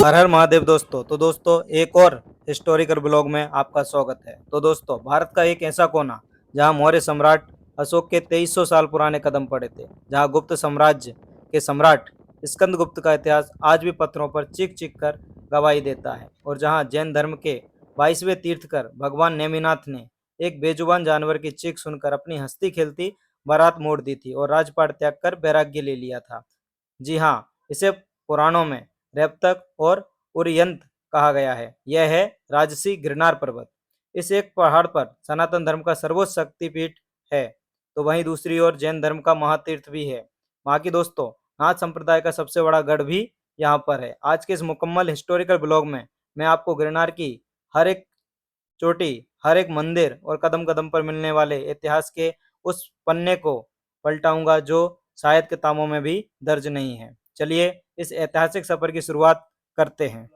हर हर महादेव दोस्तों। तो दोस्तों एक और हिस्टोरिकल ब्लॉग में आपका स्वागत है। तो दोस्तों भारत का एक ऐसा कोना जहां मौर्य सम्राट अशोक के 2300 साल पुराने कदम पड़े थे, जहां गुप्त साम्राज्य के सम्राट स्कंदगुप्त का इतिहास आज भी पत्थरों पर चीख चीख कर गवाही देता है, और जहां जैन धर्म के 22वें तीर्थकर भगवान नेमिनाथ ने एक बेजुबान जानवर की चीख सुनकर अपनी हंसती खेलती बारात मोड़ दी थी और राजपाट त्याग कर वैराग्य ले लिया था। जी हाँ, इसे पुराणों में रेपतक और उरियंत कहा गया है। यह है राजसी गिरनार पर्वत। इस एक पहाड़ पर सनातन धर्म का सर्वोच्च शक्तिपीठ है, तो वहीं दूसरी ओर जैन धर्म का महातीर्थ भी है। वहाँ की दोस्तों नाथ संप्रदाय का सबसे बड़ा गढ़ भी यहाँ पर है। आज के इस मुकम्मल हिस्टोरिकल ब्लॉग में मैं आपको गिरनार की हर एक चोटी, हर एक मंदिर और कदम कदम पर मिलने वाले इतिहास के उस पन्ने को पलटाऊंगा जो शायद किताबों में भी दर्ज नहीं है। चलिए इस ऐतिहासिक सफर की शुरुआत करते हैं।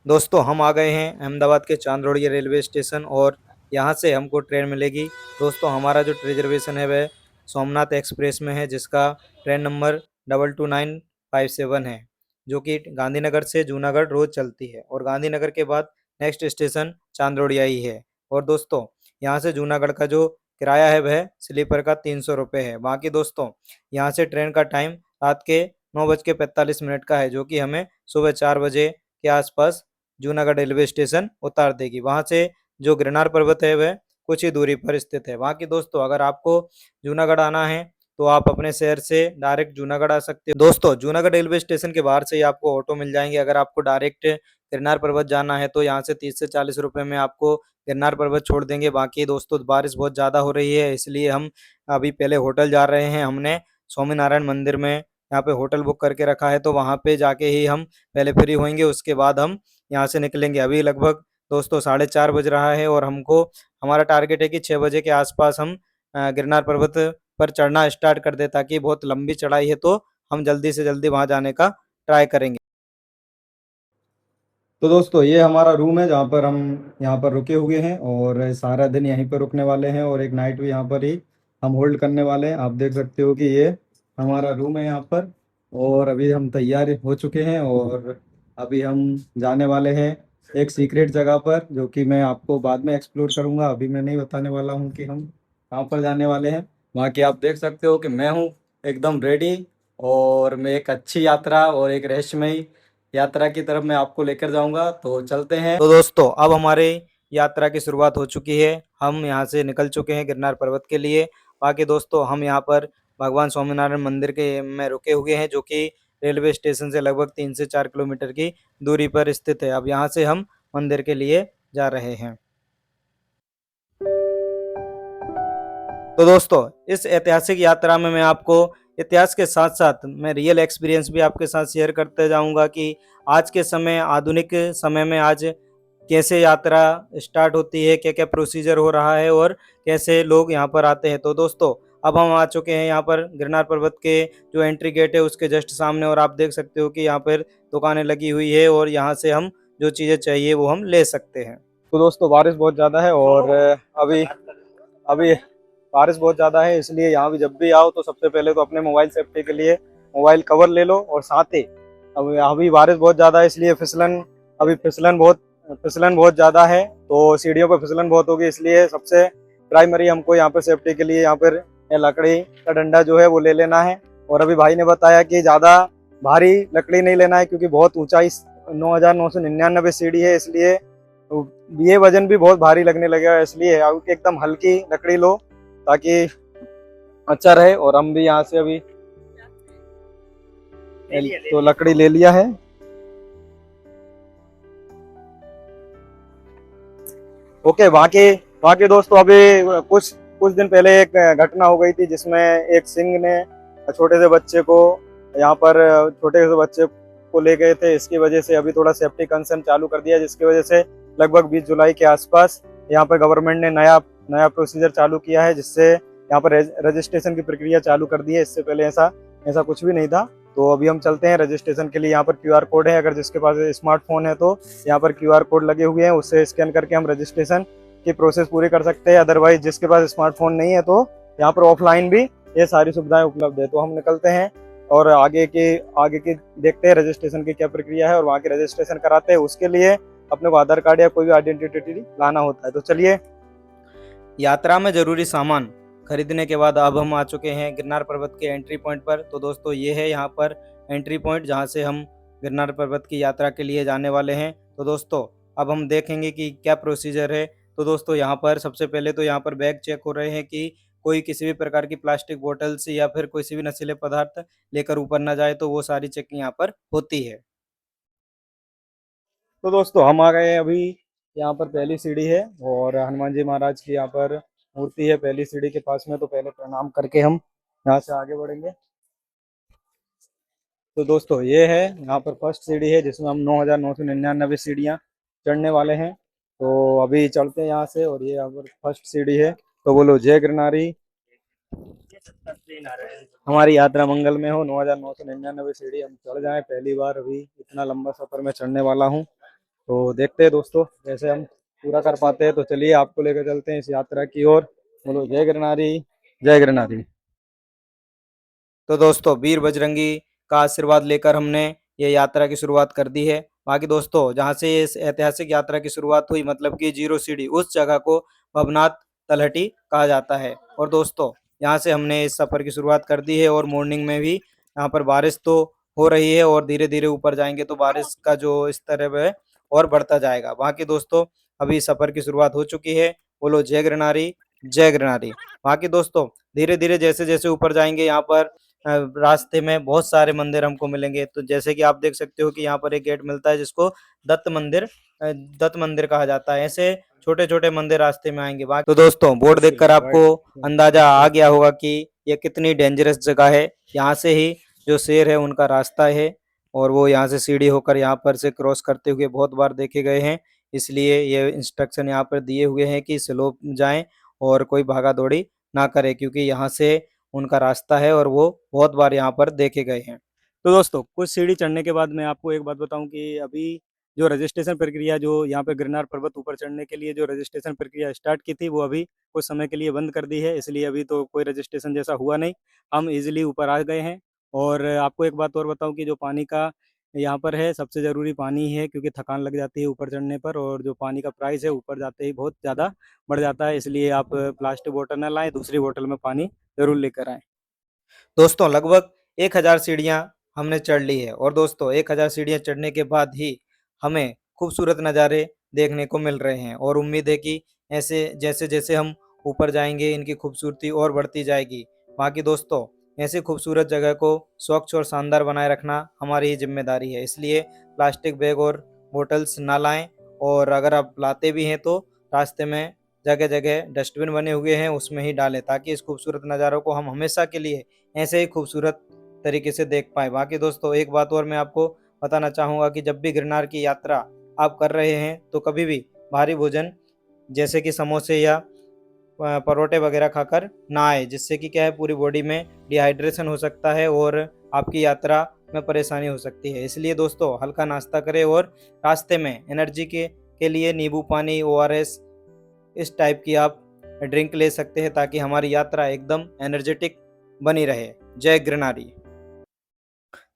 दोस्तों हम आ गए हैं अहमदाबाद के चांदरोड़िया रेलवे स्टेशन, और यहाँ से हमको ट्रेन मिलेगी। दोस्तों हमारा जो रिजर्वेशन है वह सोमनाथ एक्सप्रेस में है, जिसका ट्रेन नंबर 22957 है, जो कि गांधीनगर से जूनागढ़ रोज चलती है, और गांधीनगर के बाद नेक्स्ट स्टेशन चांदरोड़िया ही है। और दोस्तों यहाँ से जूनागढ़ का जो किराया है वह स्लीपर का 300 रुपये है। बाकी दोस्तों यहाँ से ट्रेन का टाइम रात के 9:45 का है, जो कि हमें सुबह 4 बजे के आसपास जूनागढ़ रेलवे स्टेशन उतार देगी। वहाँ से जो गिरनार पर्वत है वह कुछ ही दूरी पर स्थित है। वहाँ की दोस्तों अगर आपको जूनागढ़ आना है तो आप अपने शहर से डायरेक्ट जूनागढ़ आ सकते हो। दोस्तों जूनागढ़ रेलवे स्टेशन के बाहर से ही आपको ऑटो मिल जाएंगे। अगर आपको डायरेक्ट गिरनार पर्वत जाना है तो यहाँ से 30 से 40 रुपए में आपको गिरनार पर्वत छोड़ देंगे। बाकी दोस्तों बारिश बहुत ज़्यादा हो रही है, इसलिए हम अभी पहले होटल जा रहे हैं। हमने स्वामीनारायण मंदिर में यहाँ पे होटल बुक करके रखा है, तो वहाँ पे जाके ही हम पहले फ्री होंगे, उसके बाद हम यहाँ से निकलेंगे। अभी लगभग दोस्तों 4:30 बज रहा है, और हमको हमारा टारगेट है कि 6 बजे के आसपास हम गिरनार पर्वत पर चढ़ना स्टार्ट कर दे, ताकि बहुत लंबी चढ़ाई है तो हम जल्दी से जल्दी वहाँ जाने का ट्राई करेंगे। तो दोस्तों ये हमारा रूम है जहाँ पर हम यहाँ पर रुके हुए हैं, और सारा दिन यहीं पर रुकने वाले हैं, और एक नाइट भी यहाँ पर ही हम होल्ड करने वाले हैं। आप देख सकते हो कि ये हमारा रूम है यहाँ पर, और अभी हम तैयार हो चुके हैं, और अभी हम जाने वाले हैं एक सीक्रेट जगह पर, जो कि मैं आपको बाद में एक्सप्लोर करूँगा। अभी मैं नहीं बताने वाला हूँ कि हम कहाँ पर जाने वाले हैं। वहाँ की आप देख सकते हो कि मैं हूँ एकदम रेडी, और मैं एक अच्छी यात्रा और एक रहस्यमयी यात्रा की तरफ मैं आपको लेकर जाऊंगा। तो चलते हैं। तो दोस्तों अब हमारे यात्रा की शुरुआत हो चुकी है। हम यहाँ से निकल चुके हैं गिरनार पर्वत के लिए। बाकी दोस्तों हम यहाँ पर भगवान स्वामीनारायण मंदिर के में रुके हुए हैं, जो कि रेलवे स्टेशन से लगभग 3 से 4 किलोमीटर की दूरी पर स्थित है। अब यहाँ से हम मंदिर के लिए जा रहे हैं। तो दोस्तों इस ऐतिहासिक यात्रा में मैं आपको इतिहास के साथ साथ मैं रियल एक्सपीरियंस भी आपके साथ शेयर करते जाऊंगा कि आज के समय, आधुनिक समय में आज कैसे यात्रा स्टार्ट होती है, क्या क्या प्रोसीजर हो रहा है, और कैसे लोग यहाँ पर आते हैं। तो दोस्तों अब हम आ चुके हैं यहाँ पर गिरनार पर्वत के जो एंट्री गेट है उसके जस्ट सामने, और आप देख सकते हो कि यहाँ पर दुकानें लगी हुई है, और यहाँ से हम जो चीज़ें चाहिए वो हम ले सकते हैं। तो दोस्तों बारिश बहुत ज़्यादा है, और अभी अभी बारिश बहुत ज़्यादा है, इसलिए यहाँ भी जब भी आओ तो सबसे पहले तो अपने मोबाइल सेफ्टी के लिए मोबाइल कवर ले लो, और साथ ही अब अभी बारिश बहुत ज़्यादा है, इसलिए फिसलन बहुत ज़्यादा है, तो सीढ़ियों पर फिसलन बहुत होगी। इसलिए सबसे प्राइमरी हमको यहाँ पर सेफ्टी के लिए यहाँ पर ये लकड़ी का डंडा जो है वो ले लेना है। और अभी भाई ने बताया कि ज़्यादा भारी लकड़ी नहीं लेना है, क्योंकि बहुत ऊंचाई 9,999 सीढ़ी है, इसलिए ये वजन भी बहुत भारी लगने लगेगा। इसलिए एकदम हल्की लकड़ी लो ताकि अच्छा रहे। और हम भी यहाँ से अभी तो लकड़ी ले लिया है। ओके, बाकी दोस्तों अभी कुछ दिन पहले एक घटना हो गई थी, जिसमें एक सिंह ने छोटे से बच्चे को यहाँ पर छोटे से बच्चे को ले गए थे। इसकी वजह से अभी थोड़ा सेफ्टी कंसर्न चालू कर दिया, जिसकी वजह से लगभग 20 जुलाई के आसपास यहाँ पर गवर्नमेंट ने नया प्रोसीजर चालू किया है, जिससे यहाँ पर रजिस्ट्रेशन की प्रक्रिया चालू कर दी है। इससे पहले ऐसा कुछ भी नहीं था। तो अभी हम चलते हैं रजिस्ट्रेशन के लिए। यहाँ पर QR कोड है, अगर जिसके पास स्मार्टफोन है तो यहाँ पर QR कोड लगे हुए हैं, उससे स्कैन करके हम रजिस्ट्रेशन की प्रोसेस पूरी कर सकते हैं। अदरवाइज जिसके पास स्मार्टफोन नहीं है तो यहाँ पर ऑफलाइन भी ये सारी सुविधाएं उपलब्ध है। तो हम निकलते हैं और आगे के देखते हैं रजिस्ट्रेशन की क्या प्रक्रिया है, और वहाँ की रजिस्ट्रेशन कराते हैं। उसके लिए अपने को आधार कार्ड या कोई भी आइडेंटिटी लाना होता है। तो चलिए, यात्रा में जरूरी सामान खरीदने के बाद अब हम आ चुके हैं गिरनार पर्वत के एंट्री पॉइंट पर। तो दोस्तों, ये है यहाँ पर एंट्री पॉइंट जहाँ से हम गिरनार पर्वत की यात्रा के लिए जाने वाले हैं। तो दोस्तों, अब हम देखेंगे कि क्या प्रोसीजर है। तो दोस्तों, यहाँ पर सबसे पहले तो यहाँ पर बैग चेक हो रहे हैं कि कोई किसी भी प्रकार की प्लास्टिक बोतल्स या फिर किसी भी नशीले पदार्थ लेकर ऊपर ना जाए, तो वो सारी चेकिंग यहाँ पर होती है। तो दोस्तों, हम आ गए हैं अभी। यहाँ पर पहली सीढ़ी है और हनुमान जी महाराज की यहाँ पर मूर्ति है पहली सीढ़ी के पास में। तो पहले प्रणाम करके हम यहाँ से आगे बढ़ेंगे। तो दोस्तों, ये है यहाँ पर फर्स्ट सीढ़ी है जिसमें हम 9,999 सीढ़ियाँ चढ़ने वाले हैं। तो अभी चलते हैं यहाँ से, और ये यहाँ पर फर्स्ट सीढ़ी है। तो बोलो जय गिरनारी, हमारी यात्रा मंगल में हो। 9,999 सीढ़ी हम चढ़ जाएं, पहली बार अभी इतना लंबा सफर मैं चढ़ने वाला हूँ। तो देखते हैं दोस्तों कैसे हम पूरा कर पाते हैं। तो चलिए, आपको लेकर चलते हैं इस यात्रा की ओर। बोलो जय गिरनारी, जय गिरनारी। तो दोस्तों, वीर बजरंगी का आशीर्वाद लेकर हमने ये यात्रा की शुरुआत कर दी है। बाकी दोस्तों, जहाँ से इस ऐतिहासिक यात्रा की शुरुआत हुई, मतलब कि जीरो सीढ़ी, उस जगह को भवनाथ तलहटी कहा जाता है। और दोस्तों, यहाँ से हमने इस सफ़र की शुरुआत कर दी है। और मॉर्निंग में भी यहाँ पर बारिश तो हो रही है, और धीरे धीरे ऊपर जाएंगे तो बारिश का जो स्तर है वह और बढ़ता जाएगा। बाकी दोस्तों, अभी सफ़र की शुरुआत हो चुकी है। बोलो जय गिरनारी, जय गिरनारी। बाकी दोस्तों, धीरे धीरे जैसे जैसे ऊपर जाएंगे, यहाँ पर रास्ते में बहुत सारे मंदिर हमको मिलेंगे। तो जैसे कि आप देख सकते हो कि यहाँ पर एक गेट मिलता है जिसको दत्त मंदिर कहा जाता है। ऐसे छोटे छोटे मंदिर रास्ते में आएंगे। बाकी तो दोस्तों, बोर्ड देखकर आपको अंदाजा आ गया होगा कि ये कितनी डेंजरस जगह है। यहाँ से ही जो शेर है उनका रास्ता है, और वो यहाँ से सीढ़ी होकर यहाँ पर से क्रॉस करते हुए बहुत बार देखे गए हैं। इसलिए ये इंस्ट्रक्शन यहाँ पर दिए हुए हैं कि स्लो जाएं और कोई भागा दौड़ी ना करे, क्योंकि यहाँ से उनका रास्ता है और वो बहुत बार यहाँ पर देखे गए हैं। तो दोस्तों, कुछ सीढ़ी चढ़ने के बाद मैं आपको एक बात बताऊं कि अभी जो रजिस्ट्रेशन प्रक्रिया, जो यहाँ पे गिरनार पर्वत ऊपर चढ़ने के लिए जो रजिस्ट्रेशन प्रक्रिया स्टार्ट की थी, वो अभी कुछ समय के लिए बंद कर दी है। इसलिए अभी तो कोई रजिस्ट्रेशन जैसा हुआ नहीं, हम इजीली ऊपर आ गए हैं। और आपको एक बात और बताऊं कि जो पानी का यहाँ पर है, सबसे ज़रूरी पानी है, क्योंकि थकान लग जाती है ऊपर चढ़ने पर। और जो पानी का प्राइस है ऊपर जाते ही बहुत ज़्यादा बढ़ जाता है, इसलिए आप प्लास्टिक बोतल ना लाएं, दूसरी बोतल में पानी जरूर लेकर आएं। दोस्तों, लगभग 1,000 सीढ़ियाँ हमने चढ़ ली है। और दोस्तों, 1,000 सीढ़ियाँ चढ़ने के बाद ही हमें खूबसूरत नज़ारे देखने को मिल रहे हैं, और उम्मीद है कि ऐसे जैसे जैसे हम ऊपर जाएंगे इनकी खूबसूरती और बढ़ती जाएगी। बाकी दोस्तों, ऐसी खूबसूरत जगह को स्वच्छ और शानदार बनाए रखना हमारी ही जिम्मेदारी है। इसलिए प्लास्टिक बैग और बोतल्स ना लाएं, और अगर आप लाते भी हैं तो रास्ते में जगह जगह डस्टबिन बने हुए हैं, उसमें ही डालें, ताकि इस खूबसूरत नज़ारों को हम हमेशा के लिए ऐसे ही खूबसूरत तरीके से देख पाएँ। बाकी दोस्तों, एक बात और मैं आपको बताना चाहूँगा कि जब भी गिरनार की यात्रा आप कर रहे हैं, तो कभी भी भारी भोजन जैसे कि समोसे या परोठे वगैरह खाकर ना आए, जिससे कि क्या है, पूरी बॉडी में डिहाइड्रेशन हो सकता है और आपकी यात्रा में परेशानी हो सकती है। इसलिए दोस्तों, हल्का नाश्ता करें, और रास्ते में एनर्जी के लिए नींबू पानी, ओआरएस, इस टाइप की आप ड्रिंक ले सकते हैं, ताकि हमारी यात्रा एकदम एनर्जेटिक बनी रहे। जय गिरनारी।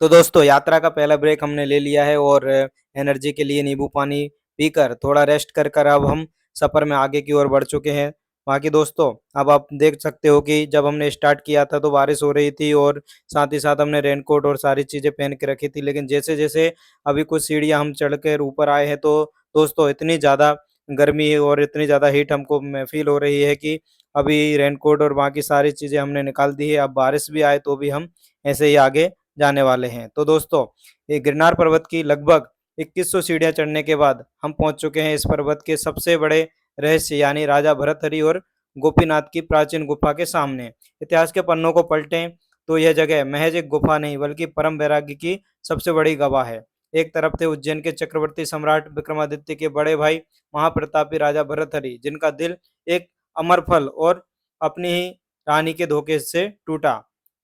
तो दोस्तों, यात्रा का पहला ब्रेक हमने ले लिया है, और एनर्जी के लिए नींबू पानी पीकर थोड़ा रेस्ट कर कर अब हम सफ़र में आगे की ओर बढ़ चुके हैं। बाकी दोस्तों, अब आप देख सकते हो कि जब हमने स्टार्ट किया था तो बारिश हो रही थी, और साथ ही साथ हमने रेनकोट और सारी चीज़ें पहन के रखी थी। लेकिन जैसे जैसे अभी कुछ सीढ़ियाँ हम चढ़ कर ऊपर आए हैं, तो दोस्तों, इतनी ज़्यादा गर्मी और इतनी ज़्यादा हीट हमको फील हो रही है कि अभी रेनकोट और बाकी सारी चीज़ें हमने निकाल दी है। अब बारिश भी आए तो भी हम ऐसे ही आगे जाने वाले हैं। तो दोस्तों, ये गिरनार पर्वत की लगभग 2100 सीढ़ियाँ चढ़ने के बाद हम पहुंच चुके हैं इस पर्वत के सबसे बड़े रहस्य, यानी राजा भर्तहरि और गोपीनाथ की प्राचीन गुफा के सामने। इतिहास के पन्नों को पलटें तो यह जगह महज एक गुफा नहीं, बल्कि परम वैराग्य की सबसे बड़ी गवाह है। एक तरफ थे उज्जैन के चक्रवर्ती सम्राट विक्रमादित्य के बड़े भाई महाप्रतापी राजा भर्तहरि, जिनका दिल एक अमर फल और अपनी ही रानी के धोखे से टूटा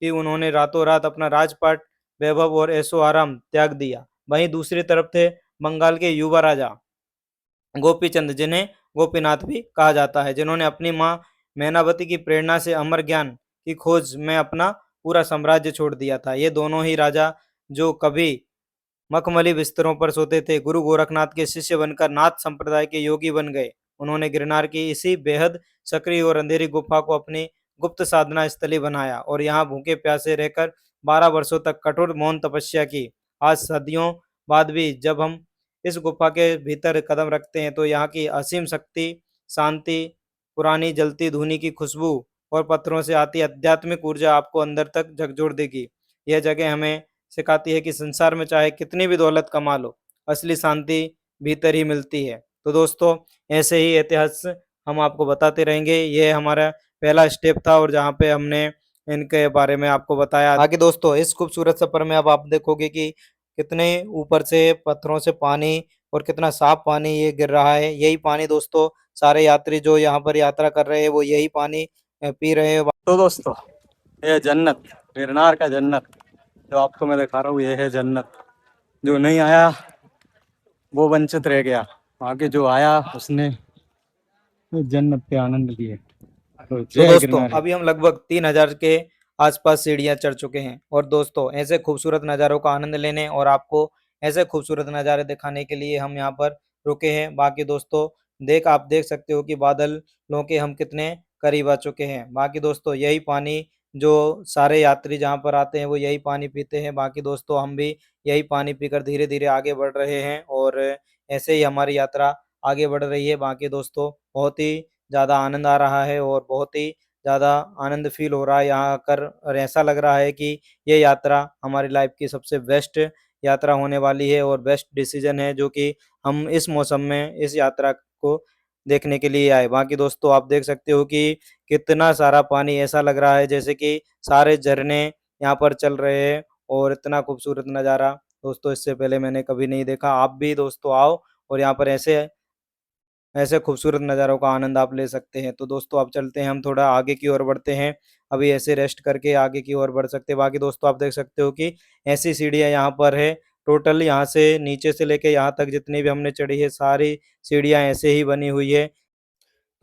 कि उन्होंने रातों रात अपना राजपाट, वैभव और ऐशो आराम त्याग दिया। वहीं दूसरी तरफ थे बंगाल के युवा राजा गोपीचंद, जिन्हें गोपीनाथ भी कहा जाता है, जिन्होंने अपनी मां मैनावती की प्रेरणा से अमर ज्ञान की खोज में अपना पूरा साम्राज्य छोड़ दिया था। ये दोनों ही राजा जो कभी मखमली बिस्तरों पर सोते थे, गुरु गोरखनाथ के शिष्य बनकर नाथ संप्रदाय के योगी बन गए। उन्होंने गिरनार की इसी बेहद सक्रिय और अंधेरी गुफा को अपनी गुप्त साधना स्थली बनाया और यहाँ भूखे प्यासे रहकर 12 वर्षों तक कठोर मौन तपस्या की। आज सदियों बाद भी जब हम इस गुफा के भीतर कदम रखते हैं तो यहाँ की असीम शक्ति, शांति, पुरानी जलती धूनी की खुशबू और पत्थरों से आती आध्यात्मिक ऊर्जा आपको अंदर तक झकझोर देगी। यह जगह हमें सिखाती है कि संसार में चाहे कितनी भी दौलत कमा लो, असली शांति भीतर ही मिलती है। तो दोस्तों, ऐसे ही इतिहास हम आपको बताते रहेंगे। ये हमारा पहला स्टेप था और जहाँ पे हमने इनके बारे में आपको बताया। आगे दोस्तों, इस खूबसूरत सफर में अब आप देखोगे कि कितने ऊपर से पत्थरों से पानी और कितना साफ पानी ये गिर रहा है। यही पानी दोस्तों सारे यात्री जो यहाँ पर यात्रा कर रहे हैं वो यही पानी पी रहे हैं। तो दोस्तों, ये जन्नत, गिरनार का जन्नत जो आपको मैं दिखा रहा हूँ, ये है जन्नत। जो नहीं आया वो वंचित रह गया, आगे जो आया उसने जन्नत के आनंद लिए। तो तो जय दोस्तों, गिरनारी। अभी हम लगभग 3000 के आसपास सीढ़ियां चढ़ चुके हैं और दोस्तों ऐसे खूबसूरत नज़ारों का आनंद लेने और आपको ऐसे खूबसूरत नज़ारे दिखाने के लिए हम यहाँ पर रुके हैं। बाकी दोस्तों, आप देख सकते हो कि बादलों के हम कितने करीब आ चुके हैं। बाकी दोस्तों, यही पानी जो सारे यात्री जहाँ पर आते हैं वो यही पानी पीते हैं। बाकी दोस्तों, हम भी यही पानी पीकर धीरे धीरे आगे बढ़ रहे हैं और ऐसे ही हमारी यात्रा आगे बढ़ रही है। बाकी दोस्तों, बहुत ही ज़्यादा आनंद आ रहा है और बहुत ही ज़्यादा आनंद फील हो रहा है यहाँ आकर और ऐसा लग रहा है कि ये यात्रा हमारी लाइफ की सबसे बेस्ट यात्रा होने वाली है और बेस्ट डिसीजन है जो कि हम इस मौसम में इस यात्रा को देखने के लिए आए। बाकी दोस्तों, आप देख सकते हो कि कितना सारा पानी, ऐसा लग रहा है जैसे कि सारे झरने यहाँ पर चल रहे हैं और इतना खूबसूरत नज़ारा दोस्तों इससे पहले मैंने कभी नहीं देखा। आप भी दोस्तों आओ और यहाँ पर ऐसे ऐसे खूबसूरत नज़ारों का आनंद आप ले सकते हैं। तो दोस्तों, अब चलते हैं, हम थोड़ा आगे की ओर बढ़ते हैं। अभी ऐसे रेस्ट करके आगे की ओर बढ़ सकते हैं। बाकी दोस्तों, आप देख सकते हो कि ऐसी सीढ़ियाँ यहाँ पर है। टोटल यहाँ से नीचे से लेके यहाँ तक जितनी भी हमने चढ़ी है सारी सीढ़ियाँ ऐसे ही बनी हुई है।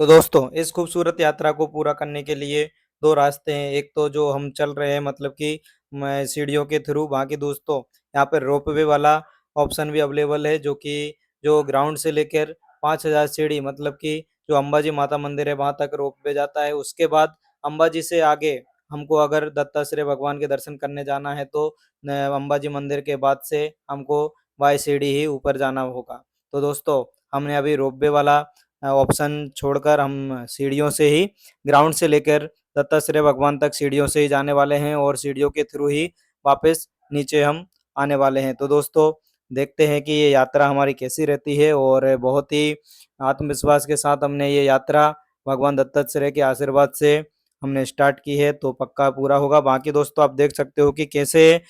तो दोस्तों, इस खूबसूरत यात्रा को पूरा करने के लिए 2 रास्ते हैं। एक तो जो हम चल रहे हैं मतलब कि मैं सीढ़ियों के थ्रू। बाकी दोस्तों, यहाँ पे रोपवे वाला ऑप्शन भी अवेलेबल है जो कि जो ग्राउंड से लेकर 5000 सीढ़ी मतलब कि जो अंबाजी माता मंदिर है वहाँ तक रोपवे जाता है। उसके बाद अंबाजी से आगे हमको अगर दत्तात्रेय भगवान के दर्शन करने जाना है तो अंबाजी मंदिर के बाद से हमको बाय सीढ़ी ही ऊपर जाना होगा। तो दोस्तों, हमने अभी रोपवे वाला ऑप्शन छोड़कर हम सीढ़ियों से ही ग्राउंड से लेकर दत्तात्रेय भगवान तक सीढ़ियों से ही जाने वाले हैं और सीढ़ियों के थ्रू ही वापस नीचे हम आने वाले हैं। तो दोस्तों, देखते हैं कि ये यात्रा हमारी कैसी रहती है और बहुत ही आत्मविश्वास के साथ हमने ये यात्रा भगवान दत्तात्रेय के आशीर्वाद से हमने स्टार्ट की है तो पक्का पूरा होगा। बाकी दोस्तों, आप देख सकते हो कि कैसे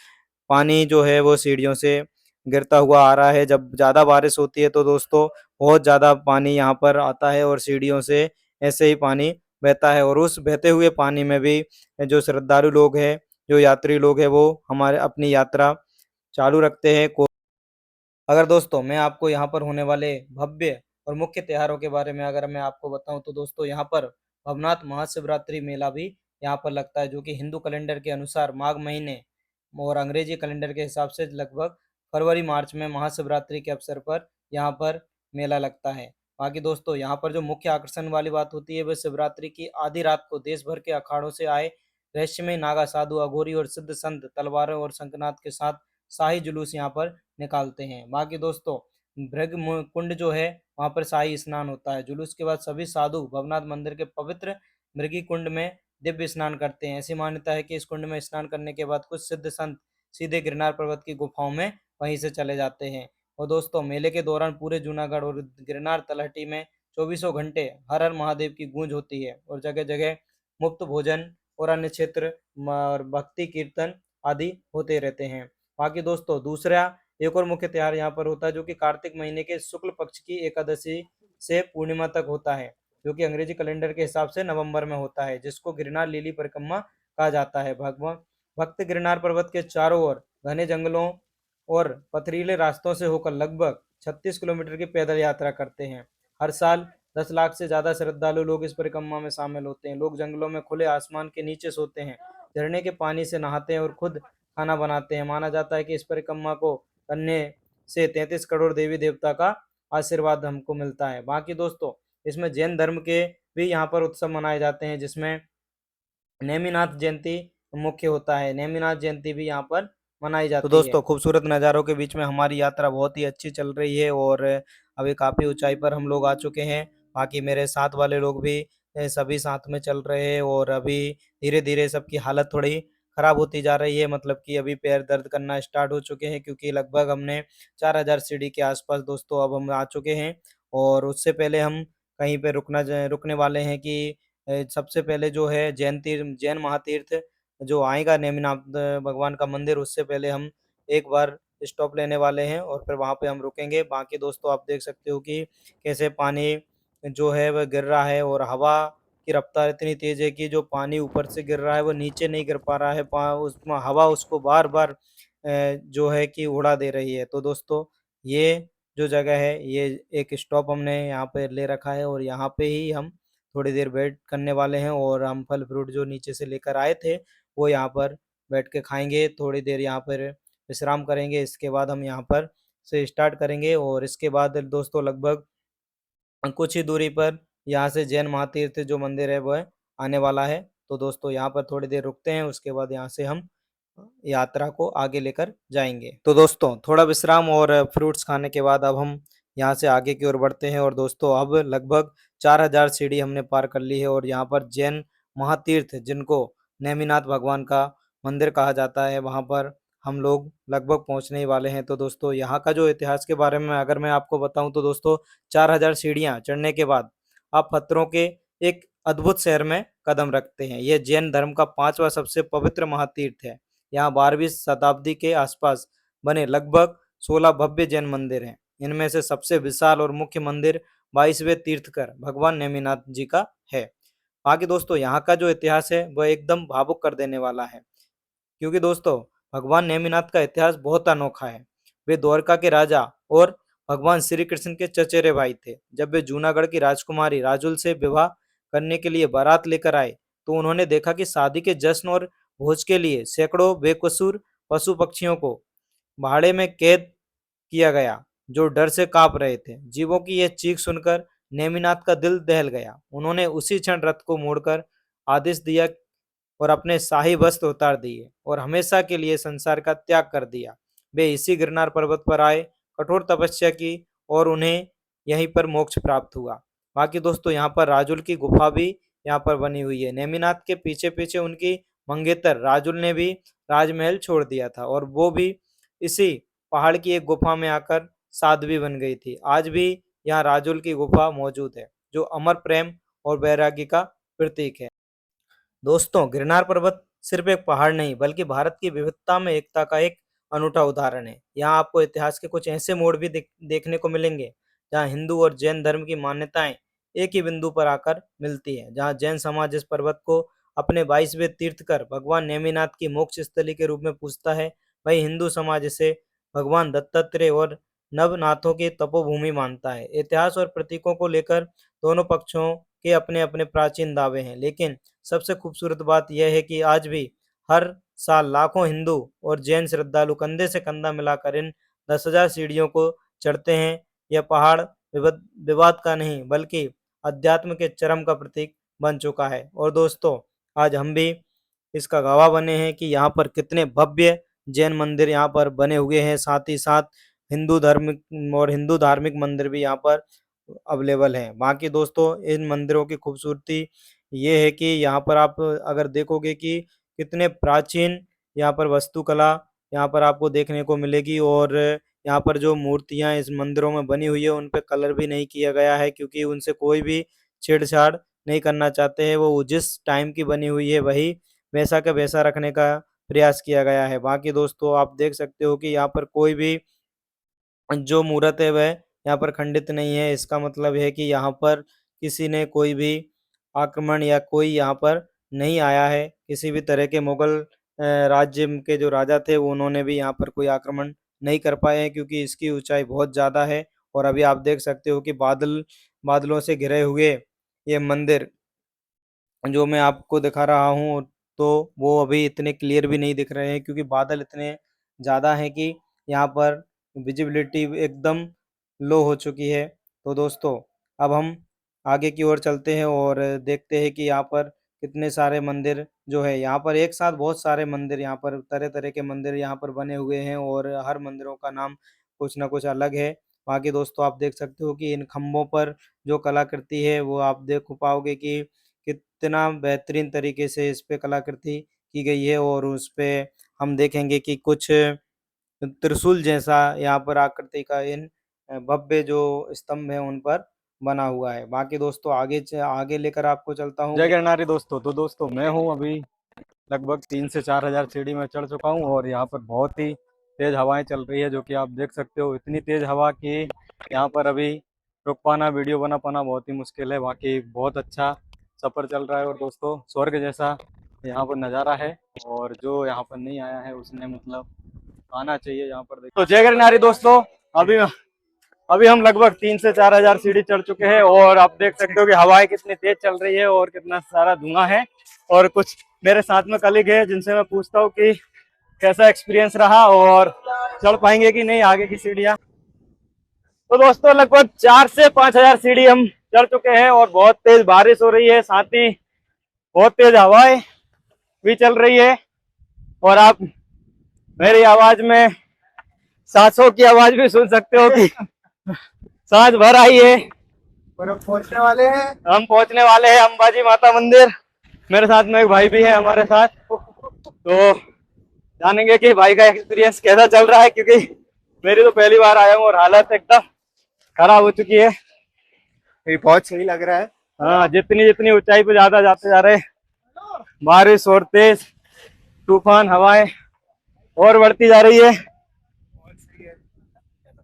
पानी जो है वो सीढ़ियों से गिरता हुआ आ रहा है। जब ज़्यादा बारिश होती है तो दोस्तों बहुत ज़्यादा पानी यहाँ पर आता है और सीढ़ियों से ऐसे ही पानी बहता है और उस बहते हुए पानी में भी जो श्रद्धालु लोग हैं, जो यात्री लोग हैं वो हमारे अपनी यात्रा चालू रखते हैं। अगर दोस्तों मैं आपको यहाँ पर होने वाले भव्य और मुख्य त्योहारों के बारे में अगर मैं आपको बताऊं तो दोस्तों यहाँ पर भवनाथ महाशिवरात्रि मेला भी यहाँ पर लगता है जो कि हिंदू कैलेंडर के अनुसार माघ महीने और अंग्रेजी कैलेंडर के हिसाब से लगभग फरवरी मार्च में महाशिवरात्रि के अवसर पर यहाँ पर मेला लगता है। बाकी दोस्तों, यहाँ पर जो मुख्य आकर्षण वाली बात होती है वह शिवरात्रि की आधी रात को देश भर के अखाड़ों से आए रहस्यमय नागा साधु अघोरी और सिद्ध संत तलवारों और शंखनाद के साथ शाही जुलूस यहाँ पर निकालते हैं। बाकी दोस्तों, भृग कुंड जो है वहाँ पर शाही स्नान होता है। जुलूस के बाद सभी साधु भवनाथ मंदिर के पवित्र मृगी कुंड में दिव्य स्नान करते हैं। ऐसी मान्यता है कि इस कुंड में स्नान करने के बाद कुछ सिद्ध संत सीधे गिरनार पर्वत की गुफाओं में वहीं से चले जाते हैं। और दोस्तों, मेले के दौरान पूरे जूनागढ़ और गिरनार तलहटी में चौबीसों घंटे हर हर महादेव की गूंज होती है और जगह जगह मुफ्त भोजन और अन्य क्षेत्र और भक्ति कीर्तन आदि होते रहते हैं। बाकी दोस्तों, दूसरा एक और मुख्य त्योहार यहाँ पर होता है जो कि कार्तिक महीने के शुक्ल पक्ष की एकादशी से पूर्णिमा तक होता है जो कि अंग्रेजी कैलेंडर के हिसाब से नवंबर में होता है, जिसको गिरनार लीली परिक्रमा कहा जाता है। भगवान भक्त गिरनार पर्वत के चारों ओर घने जंगलों और पथरीले रास्तों से होकर लगभग 36 किलोमीटर की पैदल यात्रा करते हैं। हर साल 10 लाख से ज्यादा श्रद्धालु लोग इस परिक्रमा में शामिल होते हैं। लोग जंगलों में खुले आसमान के नीचे सोते हैं झरने के पानी से नहाते हैं और खुद खाना बनाते हैं। माना जाता है कि इस परिक्रमा को करने से 33 करोड़ देवी देवता का आशीर्वाद हमको मिलता है। बाकी दोस्तों इसमें जैन धर्म के भी यहाँ पर उत्सव मनाए जाते हैं, जिसमें नेमिनाथ जयंती मुख्य होता है। नेमिनाथ जयंती भी यहाँ पर मनाई जाती है। तो दोस्तों खूबसूरत नज़ारों के बीच में हमारी यात्रा बहुत ही अच्छी चल रही है और अभी काफ़ी ऊंचाई पर हम लोग आ चुके हैं। बाकी मेरे साथ वाले लोग भी सभी साथ में चल रहे हैं और अभी धीरे धीरे सबकी हालत थोड़ी खराब होती जा रही है। मतलब कि अभी पैर दर्द करना स्टार्ट हो चुके हैं, क्योंकि लगभग हमने 4000 सीढ़ी के आसपास दोस्तों अब हम आ चुके हैं। और उससे पहले हम कहीं पे रुकने वाले हैं कि सबसे पहले जो है जैन महातीर्थ जो आएगा नेमिनाथ भगवान का मंदिर, उससे पहले हम एक बार स्टॉप लेने वाले हैं और फिर वहाँ पे हम रुकेंगे। बाकी दोस्तों आप देख सकते हो कि कैसे पानी जो है वह गिर रहा है और हवा की रफ्तार इतनी तेज है कि जो पानी ऊपर से गिर रहा है वो नीचे नहीं गिर पा रहा है। उसमें हवा उसको बार बार जो है कि उड़ा दे रही है। तो दोस्तों ये जो जगह है, ये एक स्टॉप हमने यहाँ पे ले रखा है और यहाँ पे ही हम थोड़ी देर वेट करने वाले हैं और हम फल फ्रूट जो नीचे से लेकर आए थे वो यहाँ पर बैठ के खाएंगे। थोड़ी देर यहाँ पर विश्राम करेंगे, इसके बाद हम यहाँ पर से स्टार्ट करेंगे। और इसके बाद दोस्तों लगभग कुछ ही दूरी पर यहाँ से जैन महातीर्थ जो मंदिर है वह आने वाला है। तो दोस्तों यहाँ पर थोड़ी देर रुकते हैं, उसके बाद यहाँ से हम यात्रा को आगे लेकर जाएंगे। तो दोस्तों थोड़ा विश्राम और फ्रूट्स खाने के बाद अब हम यहाँ से आगे की ओर बढ़ते हैं। और दोस्तों अब लगभग 4000 सीढ़ी हमने पार कर ली है और यहाँ पर जैन महातीर्थ जिनको नेमिनाथ भगवान का मंदिर कहा जाता है, वहाँ पर हम लोग लगभग पहुँचने ही वाले हैं। तो दोस्तों यहाँ का जो इतिहास के बारे में अगर मैं आपको बताऊँ तो दोस्तों 4000 सीढ़ियाँ चढ़ने के बाद आप पत्थरों के एक अद्भुत शहर में कदम रखते हैं। यह जैन धर्म का 5वां सबसे पवित्र महातीर्थ है। यहाँ 12वीं शताब्दी के आसपास बने लगभग 16 भव्य जैन मंदिर हैं। इनमें से सबसे विशाल और मुख्य मंदिर 22वें तीर्थकर भगवान नेमिनाथ जी का है। बाकी दोस्तों यहाँ का जो इतिहास है वह एकदम भावुक कर देने वाला है, क्योंकि दोस्तों भगवान नेमिनाथ का इतिहास बहुत अनोखा है। वे द्वारका के राजा और भगवान श्री कृष्ण के चचेरे भाई थे। जब वे जूनागढ़ की राजकुमारी राजुल से विवाह करने के लिए बारात लेकर आए तो उन्होंने देखा कि शादी के जश्न और भोज के लिए सैकड़ों बेकसूर पशु पक्षियों को भाड़े में कैद किया गया, जो डर से कांप रहे थे। जीवों की यह चीख सुनकर नेमिनाथ का दिल दहल गया। उन्होंने उसी क्षण रथ को मोड़कर आदेश दिया और अपने शाही वस्त्र उतार दिए और हमेशा के लिए संसार का त्याग कर दिया। वे इसी गिरनार पर्वत पर आए, कठोर तपस्या की और उन्हें यहीं पर मोक्ष प्राप्त हुआ। बाकी दोस्तों यहाँ पर राजुल की गुफा भी यहाँ पर बनी हुई है। नेमिनाथ के पीछे पीछे उनकी मंगेतर राजुल ने भी राजमहल छोड़ दिया था और वो भी इसी पहाड़ की एक गुफा में आकर साध्वी बन गई थी। आज भी यहाँ राजुल की गुफा मौजूद है, जो अमर प्रेम और वैराग्य का प्रतीक है। दोस्तों गिरनार पर्वत सिर्फ एक पहाड़ नहीं बल्कि भारत की विविधता में एकता का एक अनूठा उदाहरण है। यहाँ आपको इतिहास के कुछ ऐसे मोड़ भी देखने को मिलेंगे जहाँ हिंदू और जैन धर्म की मान्यताएं एक ही बिंदु पर आकर मिलती है। जहाँ जैन समाज इस पर्वत को अपने 22वें तीर्थकर भगवान नेमिनाथ की मोक्ष स्थली के रूप में पूजता है, वहीं हिंदू समाज इसे भगवान दत्तात्रेय और नवनाथों की तपोभूमि मानता है। इतिहास और प्रतीकों को लेकर दोनों पक्षों के अपने अपने प्राचीन दावे हैं, लेकिन सबसे खूबसूरत बात यह है कि आज भी हर साल लाखों हिंदू और जैन श्रद्धालु कंधे से कंधा मिलाकर इन 10,000 सीढ़ियों को चढ़ते हैं। यह पहाड़ विवाद का नहीं बल्कि अध्यात्म के चरम का प्रतीक बन चुका है। और दोस्तों आज हम भी इसका गवाह बने हैं कि यहाँ पर कितने भव्य जैन मंदिर यहाँ पर बने हुए हैं। साथ ही साथ हिंदू धार्मिक मंदिर भी यहाँ पर अवेलेबल हैं। बाकी दोस्तों इन मंदिरों की खूबसूरती ये है कि यहाँ पर आप अगर देखोगे कि कितने प्राचीन यहाँ पर वास्तुकला यहाँ पर आपको देखने को मिलेगी। और यहाँ पर जो मूर्तियाँ इस मंदिरों में बनी हुई है उन पे कलर भी नहीं किया गया है, क्योंकि उनसे कोई भी छेड़छाड़ नहीं करना चाहते हैं। वो जिस टाइम की बनी हुई है वही वैसा का वैसा रखने का प्रयास किया गया है। बाकी दोस्तों आप देख सकते हो कि यहाँ पर कोई भी जो मूर्त है वह यहाँ पर खंडित नहीं है। इसका मतलब है कि यहाँ पर किसी ने कोई भी आक्रमण या कोई यहाँ पर नहीं आया है। किसी भी तरह के मुगल राज्य के जो राजा थे वो उन्होंने भी यहाँ पर कोई आक्रमण नहीं कर पाए हैं, क्योंकि इसकी ऊंचाई बहुत ज़्यादा है। और अभी आप देख सकते हो कि बादलों से घिरे हुए ये मंदिर जो मैं आपको दिखा रहा हूँ तो वो अभी इतने क्लियर भी नहीं दिख रहे हैं, क्योंकि बादल इतने ज़्यादा हैं कि यहाँ पर विजिबिलिटी एकदम लो हो चुकी है। तो दोस्तों, अब हम आगे की ओर चलते हैं और देखते हैं कि यहाँ पर कितने सारे मंदिर जो है, यहाँ पर एक साथ बहुत सारे मंदिर, यहाँ पर तरह-तरह के मंदिर यहाँ पर बने हुए हैं और हर मंदिरों का नाम कुछ न कुछ अलग है। बाकी दोस्तों, आप देख सकते हो कि इन खंभों पर जो कलाकृति है वो आप देख पाओगे कि कितना बेहतरीन तरीके से इस पे कलाकृति की गई है, और उस पे हम देखेंगे कि कुछ त्रिशूल जैसा यहाँ पर आकृति का इन भव्य जो स्तंभ हैं उन पर बना हुआ है। बाकी दोस्तों, आगे लेकर आपको चलता हूँ जय कि गिरनारी दोस्तों। तो दोस्तों मैं हूँ अभी लगभग 3 से 4 हजार सीढ़ी में चढ़ चुका हूँ और यहाँ पर बहुत ही तेज हवाएं चल रही है, जो कि आप देख सकते हो। इतनी तेज हवा कि यहाँ पर अभी रुक पाना, वीडियो बना पाना बहुत ही मुश्किल है। बाकी बहुत अच्छा सफर चल रहा है और दोस्तों स्वर्ग जैसा यहाँ पर नज़ारा है, और जो यहाँ पर नहीं आया है उसने मतलब आना चाहिए यहाँ पर। तो जय गिरनारी दोस्तों, अभी अभी हम लगभग 3 से 4 हजार सीढ़ी चढ़ चुके हैं और आप देख सकते हो कि हवाएं कितनी तेज चल रही है और कितना सारा धुआं है। और कुछ मेरे साथ में कलीग है जिनसे मैं पूछता हूँ कि कैसा एक्सपीरियंस रहा और चढ़ पाएंगे कि नहीं आगे की सीढ़ियाँ। तो दोस्तों लगभग 4 से 5 हजार सीढ़ी हम चढ़ चुके हैं और बहुत तेज बारिश हो रही है, साथ ही बहुत तेज हवाएं भी चल रही है। और आप मेरी आवाज में सांसों की आवाज भी सुन सकते हो कि सांस भर आई है। और हम पहुंचने वाले हैं। हम पहुंचने वाले हैं अंबाजी माता मंदिर। मेरे साथ में एक भाई भी है हमारे साथ, तो जानेंगे कि भाई का एक्सपीरियंस कैसा चल रहा है, क्योंकि मेरी तो पहली बार आया हूँ और हालत एकदम खराब हो चुकी है। ये बहुत सही लग रहा है। हाँ, जितनी जितनी ऊंचाई पे ज्यादा जाते जा रहे, बारिश और तेज तूफान हवाएं और बढ़ती जा रही है।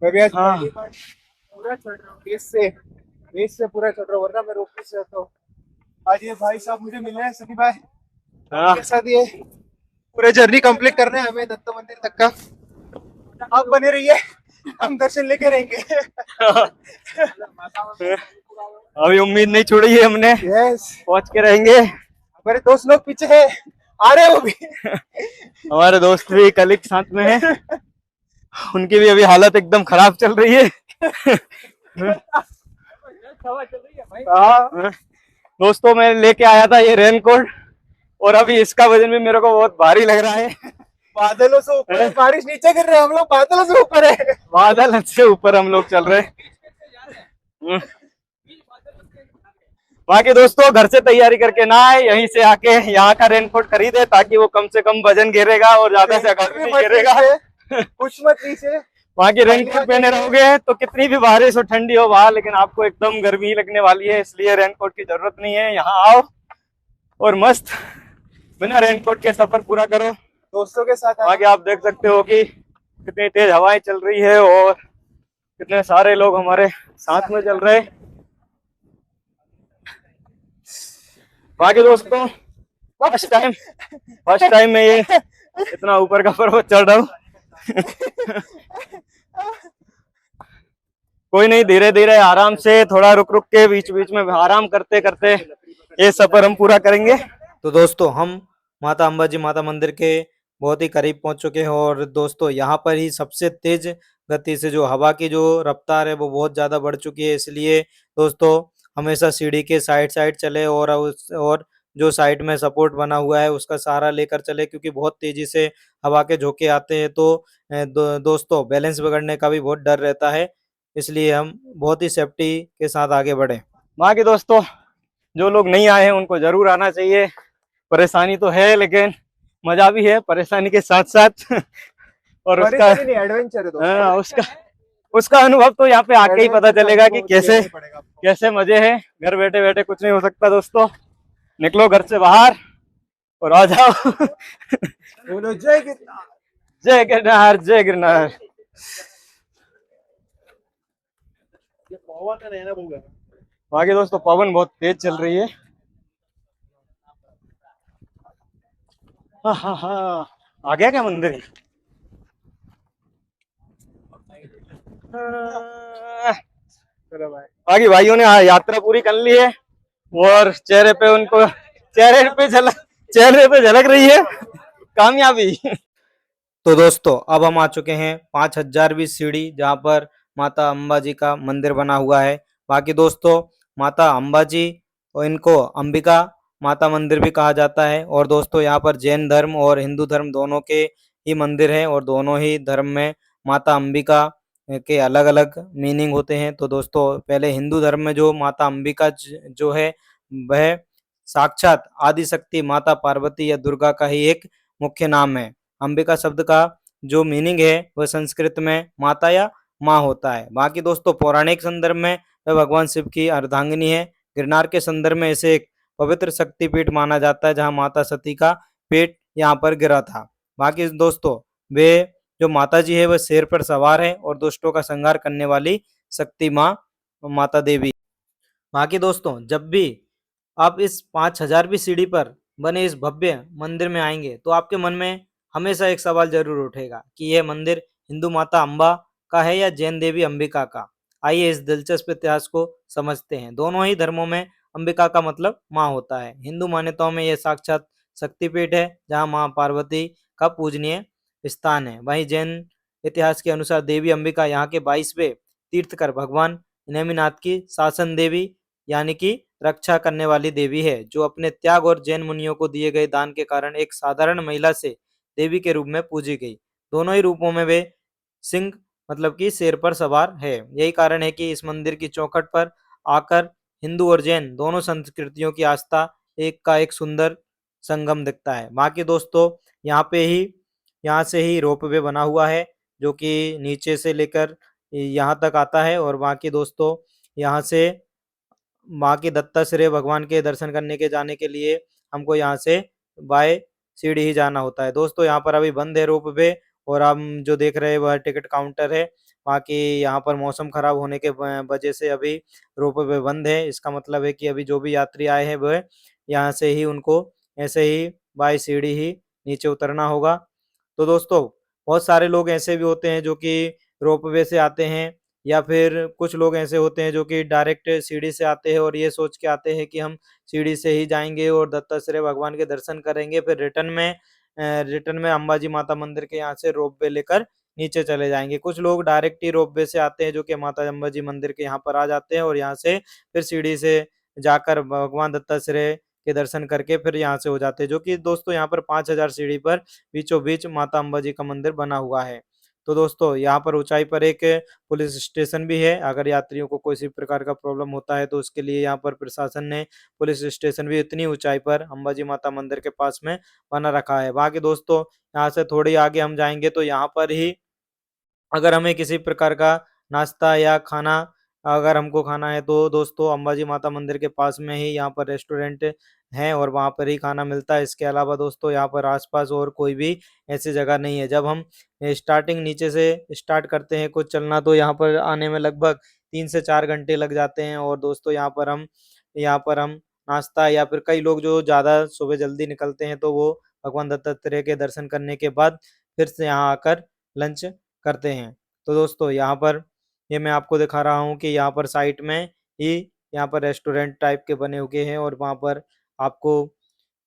मैं भी आज हाँ। पहली बार पूरा चढ़ रहा हूँ, बेस से पूरा चढ़ रहा हूँ, वरना मैं रोपवे से आता हूँ। आज ये भाई साहब मुझे मिल रहे हैं, सभी भाई हाँ। के साथ ये पूरे जर्नी कंप्लीट करना है हमें दत्त मंदिर तक का। आप बने रहिए, हम दर्शन लेके रहेंगे। अभी उम्मीद नहीं छोड़ी है हमने, यस, पहुंच के रहेंगे। हमारे दोस्त लोग पीछे है, आ रहे हैं वो भी। हमारे दोस्त भी कलीग साथ में है, उनकी भी अभी हालत एकदम खराब चल रही है। हाँ, दोस्तों मैं लेके आया था ये रेनकोट और अभी इसका वजन भी मेरे को बहुत भारी लग रहा है। बादलों से ऊपर है, बारिश नीचे गिर रहे हैं, हम लोग बादलों से ऊपर है। बादल से ऊपर हम लोग चल रहे हैं। बाकी दोस्तों घर से तैयारी करके ना आए, यहीं से आके यहाँ का रेनकोट खरीदे, ताकि वो कम से कम वजन गिरेगा और ज्यादा से ज्यादा नहीं गिरेगा। कुछ मत नीचे। वहाँ की रेनकोट पहने रहोगे तो कितनी भी बारिश और ठंडी हो वहां, लेकिन आपको एकदम गर्मी लगने वाली है, इसलिए रेनकोट की जरूरत नहीं है। यहाँ आओ और मस्त बिना रेनकोट के सफर पूरा करो दोस्तों के साथ आगे। आप देख सकते हो कि कितनी तेज हवाएं चल रही है और कितने सारे लोग हमारे साथ में चल रहे हैं। बाकी दोस्तों फर्स्ट टाइम मैं ये इतना ऊपर का पर्वत चढ़ रहा हूँ। कोई नहीं, धीरे धीरे आराम से, थोड़ा रुक रुक के, बीच बीच में आराम करते करते ये सफर हम पूरा करेंगे। तो दोस्तों, हम माता अंबाजी माता मंदिर के बहुत ही करीब पहुंच चुके हैं, और दोस्तों यहाँ पर ही सबसे तेज गति से जो हवा की जो रफ्तार है वो बहुत ज़्यादा बढ़ चुकी है। इसलिए दोस्तों हमेशा सीढ़ी के साइड साइड चले और जो साइड में सपोर्ट बना हुआ है उसका सहारा लेकर चले, क्योंकि बहुत तेजी से हवा के झोंके आते हैं, तो दोस्तों बैलेंस बिगड़ने का भी बहुत डर रहता है। इसलिए हम बहुत ही सेफ्टी के साथ आगे बढ़े। बाकी दोस्तों जो लोग नहीं आए हैं उनको जरूर आना चाहिए। परेशानी तो है लेकिन मजा भी है परेशानी के साथ साथ। और उसका एडवेंचर है दोस्तों। हाँ, उसका अनुभव तो यहाँ पे आके ही पता चलेगा कि कैसे मजे हैं। घर बैठे बैठे कुछ नहीं हो सकता दोस्तों, निकलो घर से बाहर और आ जाओ। जय गिरनार, जय गिरनार, जय गिरनार। बाकी दोस्तों पवन बहुत तेज चल रही है। हाँ हाँ हाँ, आ गया क्या मंदिर? चलो भाई। बाकी भाइयों ने यात्रा पूरी कर ली है और चेहरे पे चेहरे पे झलक रही है कामयाबी। तो दोस्तों अब हम आ चुके हैं 5000वीं सीढ़ी जहाँ पर माता अम्बा जी का मंदिर बना हुआ है। बाकी दोस्तों माता अम्बा जी और इनको अंबिका माता मंदिर भी कहा जाता है। और दोस्तों यहाँ पर जैन धर्म और हिंदू धर्म दोनों के ही मंदिर हैं और दोनों ही धर्म में माता अंबिका के अलग अलग मीनिंग होते हैं। तो दोस्तों पहले हिंदू धर्म में जो माता अंबिका जो है वह साक्षात आदि शक्ति माता पार्वती या दुर्गा का ही एक मुख्य नाम है। अंबिका शब्द का जो मीनिंग है वह संस्कृत में माता या माँ होता है। बाकी दोस्तों पौराणिक संदर्भ में वह भगवान शिव की अर्धांगिनी है। गिरनार के संदर्भ में इसे एक पवित्र शक्तिपीठ माना जाता है जहाँ माता सती का पेट यहाँ पर गिरा था। बाकी दोस्तों वे जो माता जी है वह शेर पर सवार है और दुष्टों का संहार करने वाली शक्ति माँ माता देवी। बाकी दोस्तों जब भी आप इस 5000वीं सीढ़ी पर बने इस भव्य मंदिर में आएंगे तो आपके मन में हमेशा एक सवाल जरूर उठेगा कि यह मंदिर हिंदू माता अम्बा का है या जैन देवी अंबिका का। आइए इस दिलचस्प इतिहास को समझते हैं। दोनों ही धर्मों में अंबिका का मतलब माँ होता है। हिंदू मान्यताओं में यह साक्षात शक्तिपीठ है जहाँ माँ पार्वती का पूजनीय स्थान है। वहीं जैन इतिहास के अनुसार देवी अंबिका यहाँ के 22वें तीर्थकर भगवान नेमिनाथ की शासन देवी यानी कि रक्षा करने वाली देवी है, जो अपने त्याग और जैन मुनियों को दिए गए दान के कारण एक साधारण महिला से देवी के रूप में पूजी गई। दोनों ही रूपों में वे सिंह मतलब कि शेर पर सवार है। यही कारण है कि इस मंदिर की चौखट पर आकर हिंदू और जैन दोनों संस्कृतियों की आस्था एक का एक सुंदर संगम दिखता है। बाकी दोस्तों यहाँ से ही रोपवे बना हुआ है जो कि नीचे से लेकर यहाँ तक आता है। और बाकी दोस्तों यहाँ से माँ की दत्ताश्रेय भगवान के दर्शन करने के जाने के लिए हमको यहाँ से बाय सीढ़ी ही जाना होता है। दोस्तों यहाँ पर अभी बंद है रोपवे और हम जो देख रहे हैं वह टिकट काउंटर है। बाकी यहाँ पर मौसम खराब होने के वजह से अभी रोपवे बंद है। इसका मतलब है कि अभी जो भी यात्री आए हैं वह यहाँ से ही उनको ऐसे ही बाय सीढ़ी ही नीचे उतरना होगा। तो दोस्तों बहुत सारे लोग ऐसे भी होते हैं जो कि रोपवे से आते हैं या फिर कुछ लोग ऐसे होते हैं जो कि डायरेक्ट सीढ़ी से आते हैं और ये सोच के आते हैं कि हम सीढ़ी से ही जाएंगे और दत्तात्रेय भगवान के दर्शन करेंगे, फिर रिटर्न में अंबाजी माता मंदिर के यहाँ से रोपवे लेकर नीचे चले जाएंगे। कुछ लोग डायरेक्ट ही रोपवे से आते हैं जो कि माता अंबाजी मंदिर के यहाँ पर आ जाते हैं और यहाँ से फिर सीढ़ी से जाकर भगवान दत्तात्रेय के दर्शन करके फिर यहाँ से हो जाते हैं। जो कि दोस्तों यहाँ पर 5000 सीढ़ी पर बीचों बीच माता अंबाजी का मंदिर बना हुआ है। तो दोस्तों यहाँ पर ऊंचाई पर एक पुलिस स्टेशन भी है। अगर यात्रियों को किसी प्रकार का प्रॉब्लम होता है तो उसके लिए यहाँ पर प्रशासन ने पुलिस स्टेशन भी इतनी ऊंचाई पर अंबाजी माता मंदिर के पास में बना रखा है। बाकी दोस्तों यहाँ से थोड़ी आगे हम जाएंगे तो यहाँ पर ही अगर हमें किसी प्रकार का नाश्ता या खाना अगर हमको खाना है तो दोस्तों अंबाजी माता मंदिर के पास में ही यहाँ पर रेस्टोरेंट है और वहाँ पर ही खाना मिलता है। इसके अलावा दोस्तों यहाँ पर आसपास और कोई भी ऐसी जगह नहीं है। जब हम स्टार्टिंग नीचे से स्टार्ट करते हैं कुछ चलना तो यहाँ पर आने में लगभग 3 से 4 घंटे लग जाते हैं। और दोस्तों यहाँ पर हम नाश्ता या फिर कई लोग जो ज़्यादा सुबह जल्दी निकलते हैं तो वो भगवान दत्तात्रेय के दर्शन करने के बाद फिर से यहाँ आकर लंच करते हैं। तो दोस्तों यहाँ पर ये मैं आपको दिखा रहा हूँ कि यहाँ पर साइट में ही यहाँ पर रेस्टोरेंट टाइप के बने हुए हैं और वहाँ पर आपको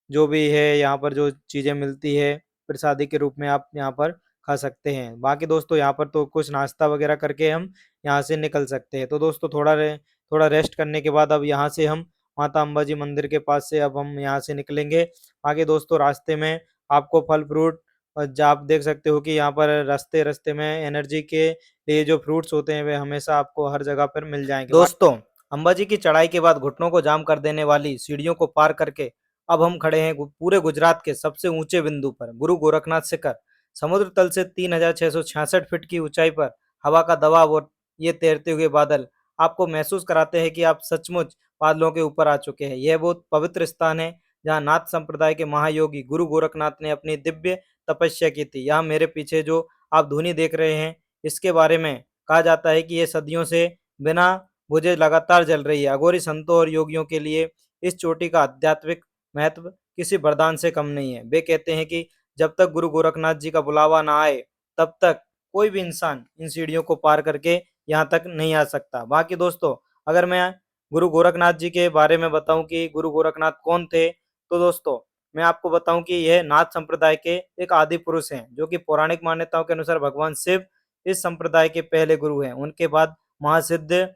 जो भी है यहाँ पर जो चीज़ें मिलती है प्रसादी के रूप में आप यहाँ पर खा सकते हैं। बाकी दोस्तों यहाँ पर तो कुछ नाश्ता वगैरह करके हम यहाँ से निकल सकते हैं। तो दोस्तों थोड़ा रेस्ट करने के बाद अब यहाँ से हम माता अंबाजी मंदिर के पास से अब हम यहाँ से निकलेंगे। बाकी दोस्तों रास्ते में आपको फल फ्रूट और आप देख सकते हो कि यहाँ पर रास्ते रास्ते में एनर्जी के लिए जो फ्रूट्स होते हैं वे हमेशा आपको हर जगह पर मिल जाएंगे। दोस्तों अंबाजी की चढ़ाई के बाद घुटनों को जाम कर देने वाली सीढ़ियों को पार करके अब हम खड़े हैं पूरे गुजरात के सबसे ऊंचे बिंदु पर गुरु गोरखनाथ शिखर। समुद्र तल से 3666 फीट की ऊंचाई पर हवा का दबाव और ये तैरते हुए बादल आपको महसूस कराते हैं कि आप सचमुच बादलों के ऊपर आ चुके हैं। यह बहुत पवित्र स्थान है जहाँ नाथ संप्रदाय के महायोगी गुरु गोरखनाथ ने अपनी दिव्य तपस्या की थी। यहाँ मेरे पीछे जो आप धुनी देख रहे हैं इसके बारे में कहा जाता है कि ये सदियों से बिना बुझे लगातार जल रही है। अघोरी संतों और योगियों के लिए इस चोटी का आध्यात्मिक महत्व किसी वरदान से कम नहीं है। वे कहते हैं कि जब तक गुरु गोरखनाथ जी का बुलावा ना आए तब तक कोई भी इंसान इन सीढ़ियों को पार करके यहाँ तक नहीं आ सकता। बाकी दोस्तों अगर मैं गुरु गोरखनाथ जी के बारे में बताऊं कि गुरु गोरखनाथ कौन थे तो दोस्तों मैं आपको बताऊं कि यह नाथ संप्रदाय के एक आदि पुरुष हैं, जो कि पौराणिक मान्यताओं के अनुसार भगवान शिव इस संप्रदाय के पहले गुरु हैं। उनके बाद महासिद्ध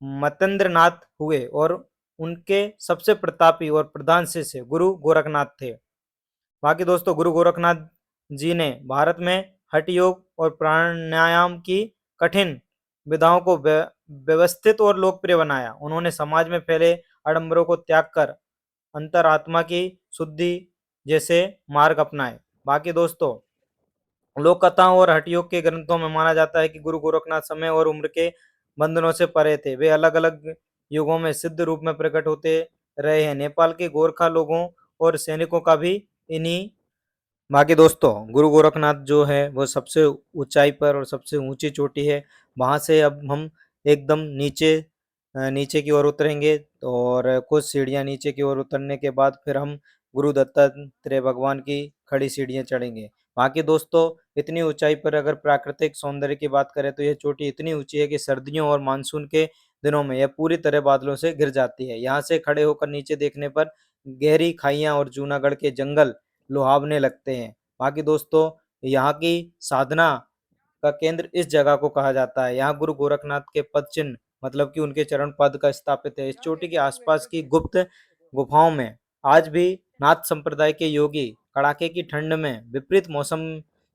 मतेंद्र नाथ हुए और उनके सबसे प्रतापी और प्रधान शिष्य गुरु गोरखनाथ थे। बाकी दोस्तों, गुरु गोरखनाथ जी ने भारत में हठ योग और प्राणायाम की कठिन विधाओं को व्यवस्थित और लोकप्रिय बनाया। उन्होंने समाज में फैले आडंबरों को त्याग कर अंतरात्मा की शुद्धि जैसे मार्ग अपनाए। बाकी दोस्तों, लोक कथाओं और हठयोग के ग्रंथों में माना जाता है कि गुरु गोरखनाथ समय और उम्र के बंधनों से परे थे। वे अलग अलग युगों में सिद्ध रूप में प्रकट होते रहे हैं। नेपाल के गोरखा लोगों और सैनिकों का भी इन्हीं। बाकी दोस्तों, गुरु गोरखनाथ जो है वो सबसे ऊंचाई पर और सबसे ऊंची चोटी है। वहां से अब हम एकदम नीचे की ओर उतरेंगे और कुछ सीढ़ियां नीचे की ओर उतरने के बाद फिर हम गुरु दत्तात्रेय भगवान की खड़ी सीढ़ियां चढ़ेंगे। बाकी दोस्तों, इतनी ऊंचाई पर अगर प्राकृतिक सौंदर्य की बात करें तो यह चोटी इतनी ऊंची है कि सर्दियों और मानसून के दिनों में यह पूरी तरह बादलों से घिर जाती है। यहाँ से खड़े होकर नीचे देखने पर गहरी खाइयां और जूनागढ़ के जंगल लुभावने लगते हैं। बाकी दोस्तों, यहाँ की साधना का केंद्र इस जगह को कहा जाता है। यहाँ गुरु गोरखनाथ के पद चिन्ह मतलब कि उनके चरण पद का स्थापित है। इस चोटी के आसपास की गुप्त गुफाओं में आज भी नाथ संप्रदाय के योगी कड़ाके की ठंड में विपरीत मौसम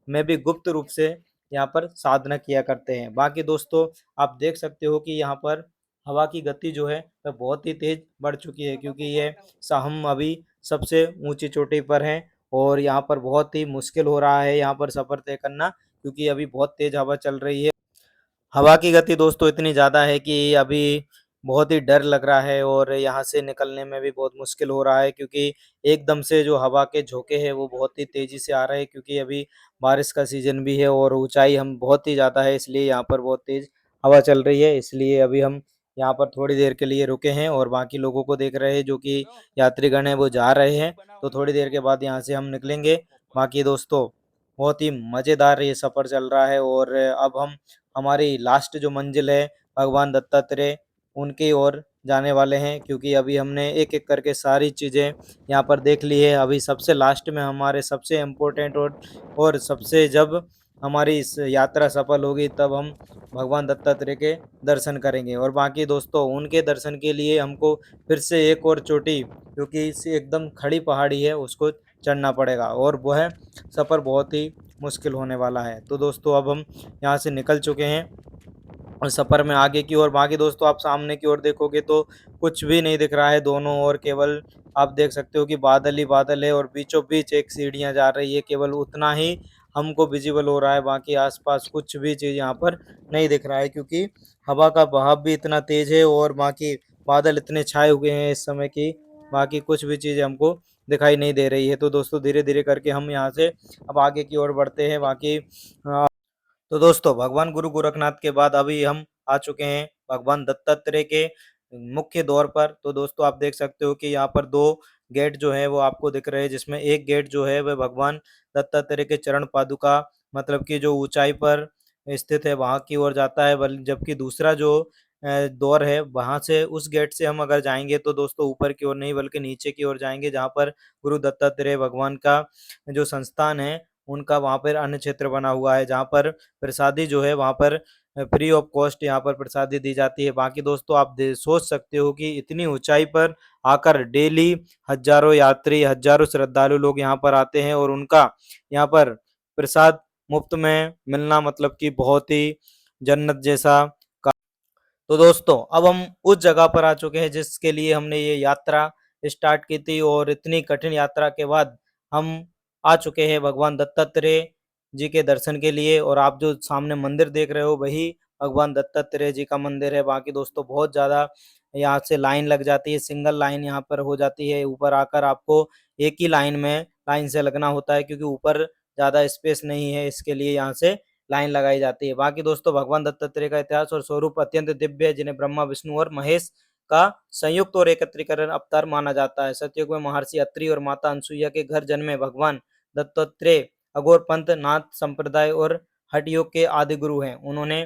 में भी गुप्त रूप से यहाँ पर साधना किया करते हैं। बाकी दोस्तों, आप देख सकते हो कि यहाँ पर हवा की गति जो है वह बहुत ही तेज बढ़ चुकी है, क्योंकि ये हम अभी सबसे ऊंची चोटी पर हैं और यहाँ पर बहुत ही मुश्किल हो रहा है यहाँ पर सफर तय करना, क्योंकि अभी बहुत तेज हवा चल रही है। हवा की गति दोस्तों इतनी ज़्यादा है कि अभी बहुत ही डर लग रहा है और यहाँ से निकलने में भी बहुत मुश्किल हो रहा है, क्योंकि एकदम से जो हवा के झोंके हैं वो बहुत ही तेज़ी से आ रहे हैं, क्योंकि अभी बारिश का सीज़न भी है और ऊंचाई हम बहुत ही ज़्यादा है, इसलिए यहाँ पर बहुत तेज़ हवा चल रही है। इसलिए अभी हम यहाँ पर थोड़ी देर के लिए रुके हैं और बाकी लोगों को देख रहे हैं जो कि यात्रीगण हैं वो जा रहे हैं। तो थोड़ी देर के बाद यहाँ से हम निकलेंगे। बाकी दोस्तों, बहुत ही मज़ेदार ये सफ़र चल रहा है और अब हम हमारी लास्ट जो मंजिल है भगवान दत्तात्रेय उनकी ओर जाने वाले हैं, क्योंकि अभी हमने एक एक करके सारी चीज़ें यहाँ पर देख ली है। अभी सबसे लास्ट में हमारे सबसे इम्पोर्टेंट और सबसे जब हमारी इस यात्रा सफल होगी तब हम भगवान दत्तात्रेय के दर्शन करेंगे। और बाकी दोस्तों, उनके दर्शन के लिए हमको फिर से एक और चोटी, क्योंकि इस एकदम खड़ी पहाड़ी है, उसको चढ़ना पड़ेगा और वह सफ़र बहुत ही मुश्किल होने वाला है। तो दोस्तों, अब हम यहाँ से निकल चुके हैं और सफ़र में आगे की ओर। बाकी दोस्तों, आप सामने की ओर देखोगे तो कुछ भी नहीं दिख रहा है, दोनों ओर केवल आप देख सकते हो कि बादल ही बादल है और बीचों बीच एक सीढ़ियाँ जा रही है, केवल उतना ही हमको विजिबल हो रहा है। बाकी आसपास कुछ भी चीज़ यहाँ पर नहीं दिख रहा है, क्योंकि हवा का बहाव भी इतना तेज़ है और बाकी बादल इतने छाए हुए हैं इस समय की बाकी कुछ भी चीज़ें हमको दिखाई नहीं दे रही है। तो दोस्तों, धीरे धीरे करके हम यहाँ से अब आगे की ओर बढ़ते हैं। बाकी तो दोस्तों, भगवान गुरु गोरखनाथ के बाद अभी हम आ चुके हैं भगवान दत्तात्रेय के मुख्य द्वार पर। तो दोस्तों, आप देख सकते हो कि यहाँ पर दो गेट जो है वो आपको दिख रहे हैं, जिसमें एक गेट जो है वह भगवान दत्तात्रेय के चरण पादुका मतलब कि जो ऊंचाई पर स्थित है वहां की ओर जाता है, जबकि दूसरा जो द्वार है वहां से उस गेट से हम अगर जाएंगे तो दोस्तों ऊपर की ओर नहीं बल्कि नीचे की ओर जाएंगे, जहाँ पर गुरु दत्तात्रेय भगवान का जो संस्थान है उनका वहाँ पर अन्न क्षेत्र बना हुआ है, जहाँ पर प्रसादी जो है वहाँ पर फ्री ऑफ कॉस्ट यहाँ पर प्रसादी दी जाती है। बाकी दोस्तों, आप सोच सकते हो कि इतनी ऊंचाई पर आकर डेली हजारों यात्री हजारों श्रद्धालु लोग यहाँ पर आते हैं और उनका यहाँ पर प्रसाद मुफ्त में मिलना मतलब कि बहुत ही जन्नत जैसा। तो दोस्तों, अब हम उस जगह पर आ चुके हैं जिसके लिए हमने ये यात्रा स्टार्ट की थी और इतनी कठिन यात्रा के बाद हम आ चुके हैं भगवान दत्तात्रेय जी के दर्शन के लिए। और आप जो सामने मंदिर देख रहे हो वही भगवान दत्तात्रेय जी का मंदिर है। बाकी दोस्तों, बहुत ज़्यादा यहाँ से लाइन लग जाती है, सिंगल लाइन यहाँ पर हो जाती है। ऊपर आकर आपको एक ही लाइन से लगना होता है, क्योंकि ऊपर ज़्यादा स्पेस नहीं है, इसके लिए यहाँ से लाइन लगाई जाती है। बाकी दोस्तों, भगवान दत्तात्रेय का इतिहास और स्वरूप अत्यंत दिव्य है, जिन्हें ब्रह्मा विष्णु और महेश का संयुक्त और एकत्रीकरण अवतार माना जाता है। सतयुग में महर्षि अत्रि और माता अनसुईया के घर जन्मे भगवान दत्तात्रेय अघोर पंथ नाथ संप्रदाय और हठ योग के आदि गुरु हैं। उन्होंने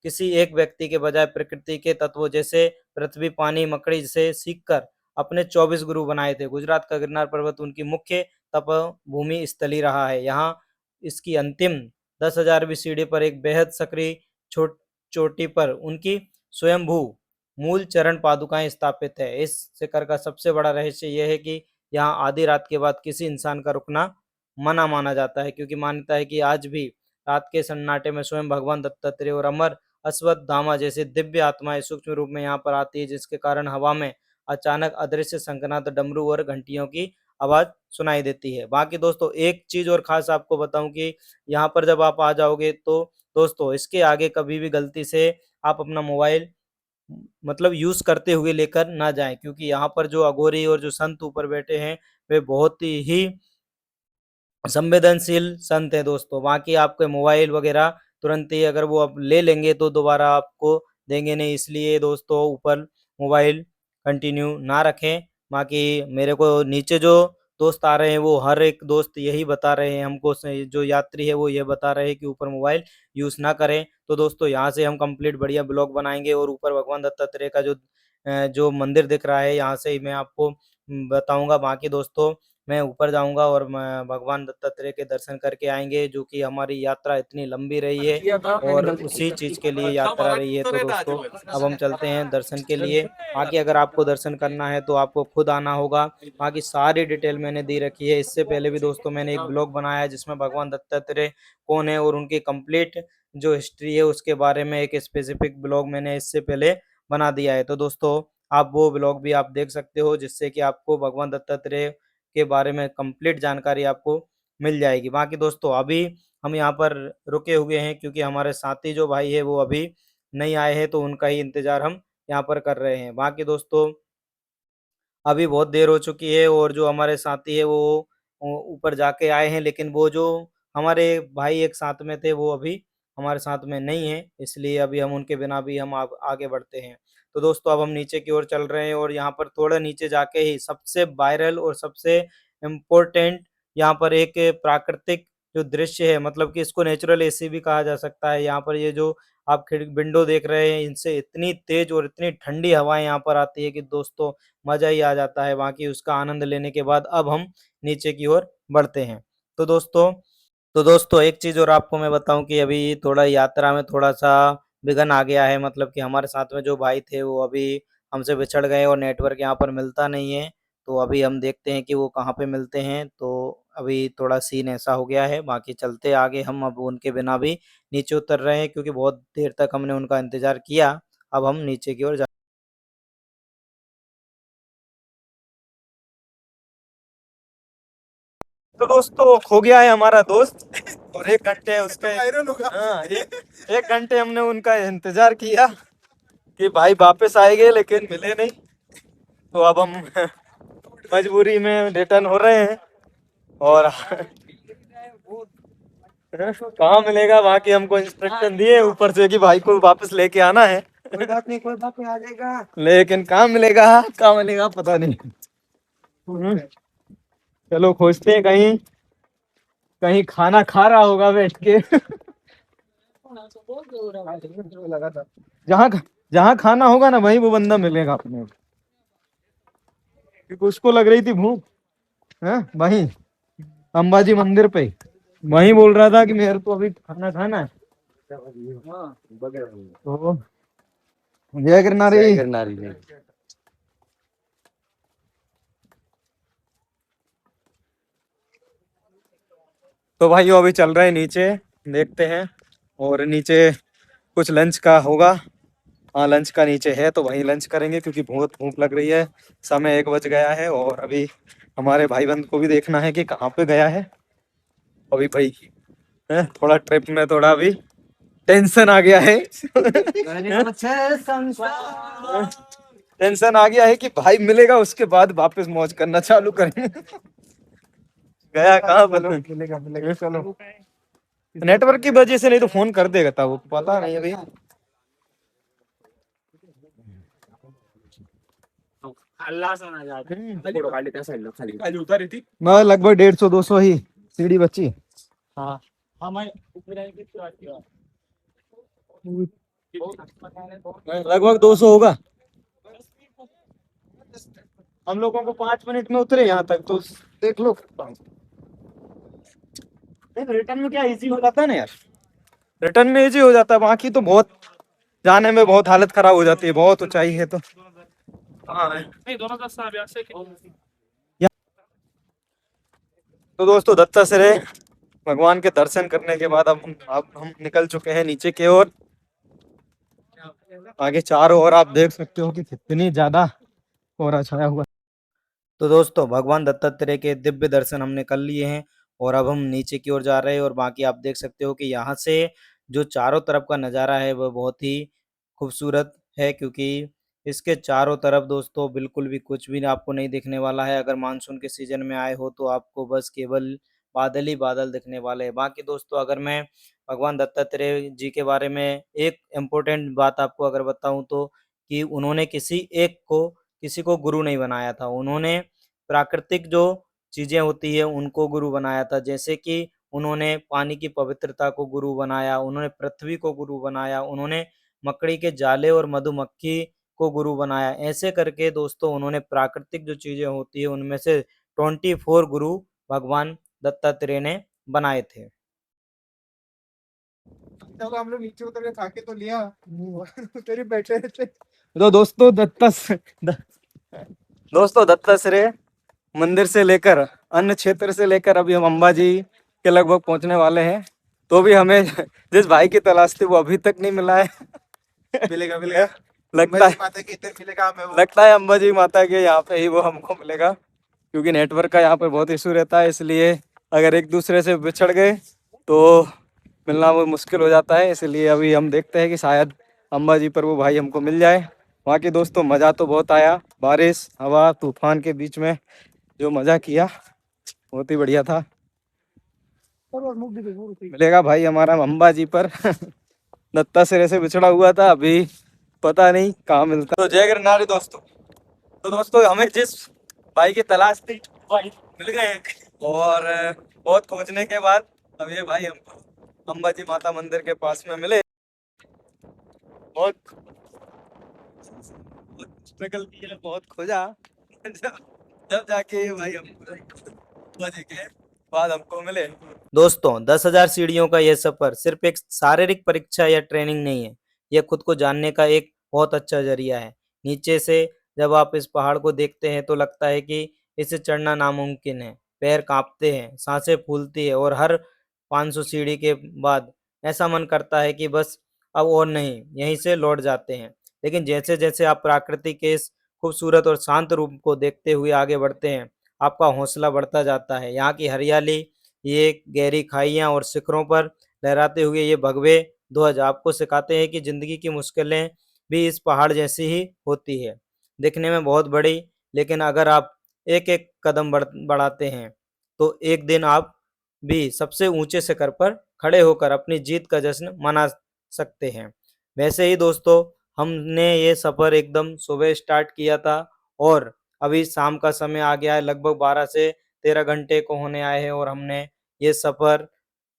किसी एक व्यक्ति के बजाय प्रकृति के तत्वों जैसे पृथ्वी पानी मकड़ी से सीखकर अपने 24 गुरु बनाए थे। गुजरात का गिरनार पर्वत उनकी मुख्य तपभूमि स्थली रहा है। यहाँ इसकी अंतिम 10,000वीं सीढ़ी पर एक बेहद सक्रिय चोटी पर उनकी स्वयंभू मूल चरण पादुकाएं स्थापित है। इस शिखर का सबसे बड़ा रहस्य यह है कि यहाँ आधी रात के बाद किसी इंसान का रुकना मना माना जाता है, क्योंकि मान्यता है कि आज भी रात के सन्नाटे में स्वयं भगवान दत्तात्रेय और अमर अश्वत्थामा जैसे दिव्य आत्माएं सूक्ष्म रूप में यहाँ पर आती है, जिसके कारण हवा में अचानक अदृश्य शंखनाद, डमरू और घंटियों की आवाज सुनाई देती है। बाकी दोस्तों एक चीज और खास आपको बताऊं कि यहाँ पर जब आप आ जाओगे तो दोस्तों इसके आगे कभी भी गलती से आप अपना मोबाइल मतलब यूज करते हुए लेकर ना जाएं, क्योंकि यहाँ पर जो अघोरी और जो संत ऊपर बैठे हैं वे बहुत ही संवेदनशील संत है दोस्तों। बाकी आपके मोबाइल वगैरह तुरंत ही अगर वो आप ले लेंगे तो दोबारा आपको देंगे नहीं, इसलिए दोस्तों ऊपर मोबाइल कंटिन्यू ना रखें। बाकी मेरे को नीचे जो दोस्त आ रहे हैं वो हर एक दोस्त यही बता रहे हैं हमको, जो यात्री है वो ये बता रहे हैं कि ऊपर मोबाइल यूज ना करें। तो दोस्तों यहाँ से हम कंप्लीट बढ़िया ब्लॉग बनाएंगे और ऊपर भगवान दत्तात्रेय का जो मंदिर दिख रहा है यहाँ से ही मैं आपको बताऊंगा। बाकी दोस्तों मैं ऊपर जाऊंगा और मैं भगवान दत्तात्रेय के दर्शन करके आएंगे, जो कि हमारी यात्रा इतनी लंबी रही है और उसी चीज के लिए यात्रा रही है। तो दोस्तों अब हम चलते हैं दर्शन के लिए। बाकी अगर आपको दर्शन करना है तो आपको खुद आना होगा। बाकी सारी डिटेल मैंने दी रखी है। इससे पहले भी दोस्तों मैंने एक ब्लॉग बनाया है जिसमें भगवान दत्तात्रेय कौन है और उनकी कंप्लीट जो हिस्ट्री है उसके बारे में एक स्पेसिफिक ब्लॉग मैंने इससे पहले बना दिया है। तो दोस्तों आप वो ब्लॉग भी आप देख सकते हो, जिससे कि आपको भगवान दत्तात्रेय के बारे में कंप्लीट जानकारी आपको मिल जाएगी। बाकी दोस्तों अभी हम यहाँ पर रुके हुए हैं क्योंकि हमारे साथी जो भाई है वो अभी नहीं आए हैं, तो उनका ही इंतजार हम यहाँ पर कर रहे हैं। बाकी दोस्तों अभी बहुत देर हो चुकी है और जो हमारे साथी है वो ऊपर जाके आए हैं, लेकिन वो जो हमारे भाई एक साथ में थे वो अभी हमारे साथ में नहीं है, इसलिए अभी हम उनके बिना भी हम आगे बढ़ते हैं। तो दोस्तों अब हम नीचे की ओर चल रहे हैं और यहाँ पर थोड़ा नीचे जाके ही सबसे वायरल और सबसे इम्पोर्टेंट यहाँ पर एक प्राकृतिक जो दृश्य है, मतलब कि इसको नेचुरल एसी भी कहा जा सकता है। यहाँ पर ये जो आप खिड़की विंडो देख रहे हैं, इनसे इतनी तेज और इतनी ठंडी हवाएं यहाँ पर आती है कि दोस्तों मजा ही आ जाता है। बाकी उसका आनंद लेने के बाद अब हम नीचे की ओर बढ़ते हैं। तो दोस्तों एक चीज और आपको मैं बताऊं कि अभी थोड़ा यात्रा में थोड़ा सा विघ्न आ गया है, मतलब कि हमारे साथ में जो भाई थे वो अभी हमसे बिछड़ गए और नेटवर्क यहाँ पर मिलता नहीं है। तो अभी हम देखते हैं कि वो कहाँ पे मिलते हैं। तो अभी थोड़ा सीन ऐसा हो गया है। बाकी चलते आगे हम अब उनके बिना भी नीचे उतर रहे हैं, क्योंकि बहुत देर तक हमने उनका इंतजार किया। अब हम नीचे की ओर जा तो दोस्तों खो गया है हमारा दोस्त और 1 घंटे उसके हाँ एक घंटे हमने उनका इंतजार किया कि भाई वापस आएंगे, लेकिन मिले नहीं। तो अब हम मजबूरी में रिटर्न हो रहे हैं और कहाँ मिलेगा। बाकी हमको इंस्ट्रक्शन दिए ऊपर से कि भाई को वापस लेके आना है। कोई बात नहीं, कोई बात नहीं, आ जाएगा। लेकिन कहाँ मिलेगा पता नहीं। चलो खोजते हैं, कहीं कहीं खाना खा रहा होगा बैठ के। लगा था। जहाँ जहाँ खाना होगा ना वहीं वो बंदा मिलेगा अपने, क्योंकि उसको लग रही थी भूख है वहीं अंबाजी मंदिर पे। वहीं बोल रहा था कि मेरे को अभी खाना खाना है। तो जय गिरनारी। तो भाइयों अभी चल रहे हैं नीचे, देखते हैं और नीचे कुछ लंच का होगा। हाँ लंच का नीचे है तो वहीं लंच करेंगे, क्योंकि बहुत भूख लग रही है। समय 1 बज गया है और अभी हमारे भाई बंद को भी देखना है कि कहाँ पे गया है अभी भाई है। थोड़ा ट्रिप में थोड़ा अभी टेंशन आ गया है। टेंशन आ गया है कि भाई मिलेगा उसके बाद वापस मौज करना चालू करेंगे। गया कहाँ पर मिलेगा मिलेगा, चलो। नेटवर्क की वजह से, नहीं तो फोन कर देगा था वो, पता नहीं अभी। मैं लगभग 150-200 ही सीढ़ी बची। हाँ लगभग 200 होगा। हम लोगों को 5 मिनट में उतरे यहाँ तक, तो देख लो। रिटर्न में क्या इजी हो जाता है ना यार, रिटर्न में इजी हो जाता है, बाकी तो बहुत जाने में बहुत हालत खराब हो जाती है, बहुत ऊंचाई है तो। हाँ तो दोस्तों, दत्ताश्रेय भगवान के दर्शन करने के बाद अब हम निकल चुके हैं नीचे की ओर। आगे चारों ओर आप देख सकते हो कि कितनी ज्यादा कोहरा छाया हुआ है। तो दोस्तों, भगवान दत्तात्रेय के दिव्य दर्शन हमने कर लिए हैं और अब हम नीचे की ओर जा रहे हैं। और बाकी आप देख सकते हो कि यहाँ से जो चारों तरफ का नज़ारा है वह बहुत ही खूबसूरत है, क्योंकि इसके चारों तरफ दोस्तों बिल्कुल भी कुछ भी आपको नहीं दिखने वाला है। अगर मानसून के सीजन में आए हो तो आपको बस केवल बादल ही बादल दिखने वाले हैं। बाकी दोस्तों, अगर मैं भगवान दत्तात्रेय जी के बारे में एक इम्पोर्टेंट बात आपको अगर बताऊं तो, कि उन्होंने किसी को गुरु नहीं बनाया था। उन्होंने प्राकृतिक जो चीज़ें होती है उनको गुरु बनाया था। जैसे कि उन्होंने पानी की पवित्रता को गुरु बनाया, उन्होंने पृथ्वी को गुरु बनाया, उन्होंने मकड़ी के जाले और मधुमक्खी को गुरु बनाया। ऐसे करके दोस्तों उन्होंने प्राकृतिक जो चीज़ें होती है उनमें से 24 गुरु भगवान दत्तात्रेय ने बनाए थे। चलो हम लोग नीचे उतर के खा के तो लिया, उधर ही बैठे थे। तो दोस्तों दत्ताश्रेय मंदिर से लेकर अन्य क्षेत्र से लेकर अभी हम अंबाजी के लगभग पहुंचने वाले हैं। तो भी हमें जिस भाई की तलाश थी वो अभी तक नहीं मिला है। मिलेगा मिलेगा, लगता है माता की इधर मिलेगा हमें वो। लगता है अंबाजी माता के यहाँ पे ही वो हमको मिलेगा, क्योंकि नेटवर्क का यहाँ पे बहुत इशू रहता है। इसलिए अगर एक दूसरे से बिछड़ गए तो मिलना वो मुश्किल हो जाता है। इसलिए अभी हम देखते हैं कि शायद अंबाजी पर वो भाई हमको मिल जाए। बाकी दोस्तों, मज़ा तो बहुत आया, बारिश हवा तूफान के बीच में जो मज़ा किया बहुत ही बढ़िया था। मिलेगा भाई हमारा अंबाजी पर। दत्ताश्रेय से बिछड़ा हुआ था, अभी पता नहीं कहाँ मिलता। तो जय गिरनारी दोस्तों। तो दोस्तों, हमें जिस भाई की तलाश थी भाई मिल गए, और बहुत खोजने के बाद अब ये भाई हमको अंबाजी माता मंदिर के पास में मिले। बहुत स्ट्रगल किया, बहुत खोजा, जब जब जाके ये भाई हमको अंबाजी के बाद हमको मिले। दोस्तों, 10,000 सीढ़ियों का यह सफर सिर्फ एक शारीरिक परीक्षा या ट्रेनिंग नहीं है, यह खुद को जानने का एक बहुत अच्छा जरिया है। नीचे से जब आप इस पहाड़ को देखते हैं तो लगता है कि इसे चढ़ना नामुमकिन है। पैर कांपते हैं, सांसें फूलती है और हर 500 सीढ़ी के बाद ऐसा मन करता है कि बस अब और नहीं, यहीं से लौट जाते हैं। लेकिन जैसे जैसे आप प्रकृति के इस खूबसूरत और शांत रूप को देखते हुए आगे बढ़ते हैं, आपका हौसला बढ़ता जाता है। यहाँ की हरियाली, ये गहरी खाइयाँ और शिखरों पर लहराते हुए ये भगवे ध्वज आपको सिखाते हैं कि ज़िंदगी की मुश्किलें भी इस पहाड़ जैसी ही होती है, दिखने में बहुत बड़ी, लेकिन अगर आप एक-एक कदम बढ़ाते हैं, तो एक दिन आप भी सबसे ऊँचे शिखर पर खड़े होकर अपनी जीत का जश्न मना सकते हैं। वैसे ही दोस्तों, हमने ये सफ़र एकदम सुबह स्टार्ट किया था और अभी शाम का समय आ गया है, लगभग 12 से 13 घंटे को होने आए हैं और हमने ये सफ़र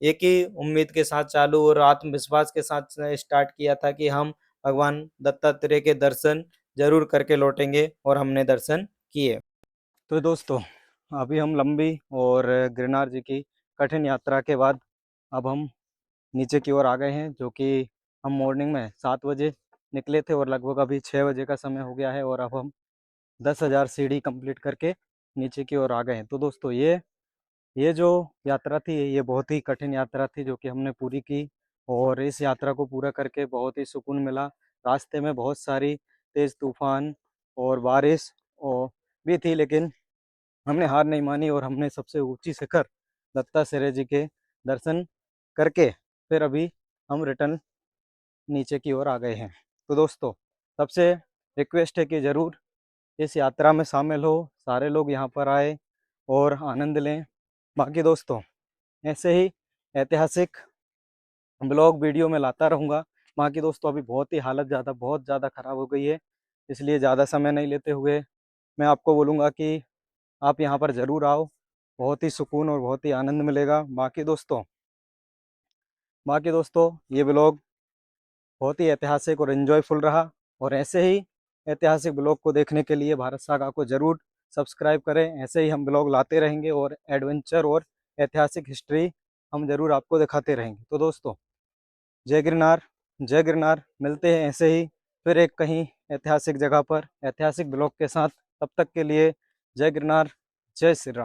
एक ही उम्मीद के साथ चालू और आत्मविश्वास के साथ स्टार्ट किया था कि हम भगवान दत्तात्रेय के दर्शन ज़रूर करके लौटेंगे, और हमने दर्शन किए। तो दोस्तों, अभी हम लंबी और गिरनार जी की कठिन यात्रा के बाद अब हम नीचे की ओर आ गए हैं, जो कि हम मॉर्निंग में 7 बजे निकले थे और लगभग अभी 6 बजे का समय हो गया है, और अब हम 10,000 सीढ़ी कंप्लीट करके नीचे की ओर आ गए हैं। तो दोस्तों, ये जो यात्रा थी ये बहुत ही कठिन यात्रा थी जो कि हमने पूरी की, और इस यात्रा को पूरा करके बहुत ही सुकून मिला। रास्ते में बहुत सारी तेज़ तूफान और बारिश और भी थी, लेकिन हमने हार नहीं मानी और हमने सबसे ऊंची शिखर दत्तात्रेय जी के दर्शन करके फिर अभी हम रिटर्न नीचे की ओर आ गए हैं। तो दोस्तों, सबसे रिक्वेस्ट है कि ज़रूर इस यात्रा में शामिल हो, सारे लोग यहाँ पर आए और आनंद लें। बाकी दोस्तों, ऐसे ही ऐतिहासिक ब्लॉग वीडियो में लाता रहूँगा। बाकी दोस्तों, अभी बहुत ही हालत बहुत ज़्यादा ख़राब हो गई है, इसलिए ज़्यादा समय नहीं लेते हुए मैं आपको बोलूँगा कि आप यहाँ पर ज़रूर आओ, बहुत ही सुकून और बहुत ही आनंद मिलेगा। बाकी दोस्तों, ये ब्लॉग बहुत ही ऐतिहासिक और एन्जॉयफुल रहा, और ऐसे ही ऐतिहासिक ब्लॉग को देखने के लिए भारत सागा को ज़रूर सब्सक्राइब करें। ऐसे ही हम ब्लॉग लाते रहेंगे और एडवेंचर और ऐतिहासिक हिस्ट्री हम ज़रूर आपको दिखाते रहेंगे। तो दोस्तों, जय गिरनार, जय गिरनार। मिलते हैं ऐसे ही फिर एक कहीं ऐतिहासिक जगह पर ऐतिहासिक ब्लॉग के साथ। तब तक के लिए जय गिरनार, जय श्री राम।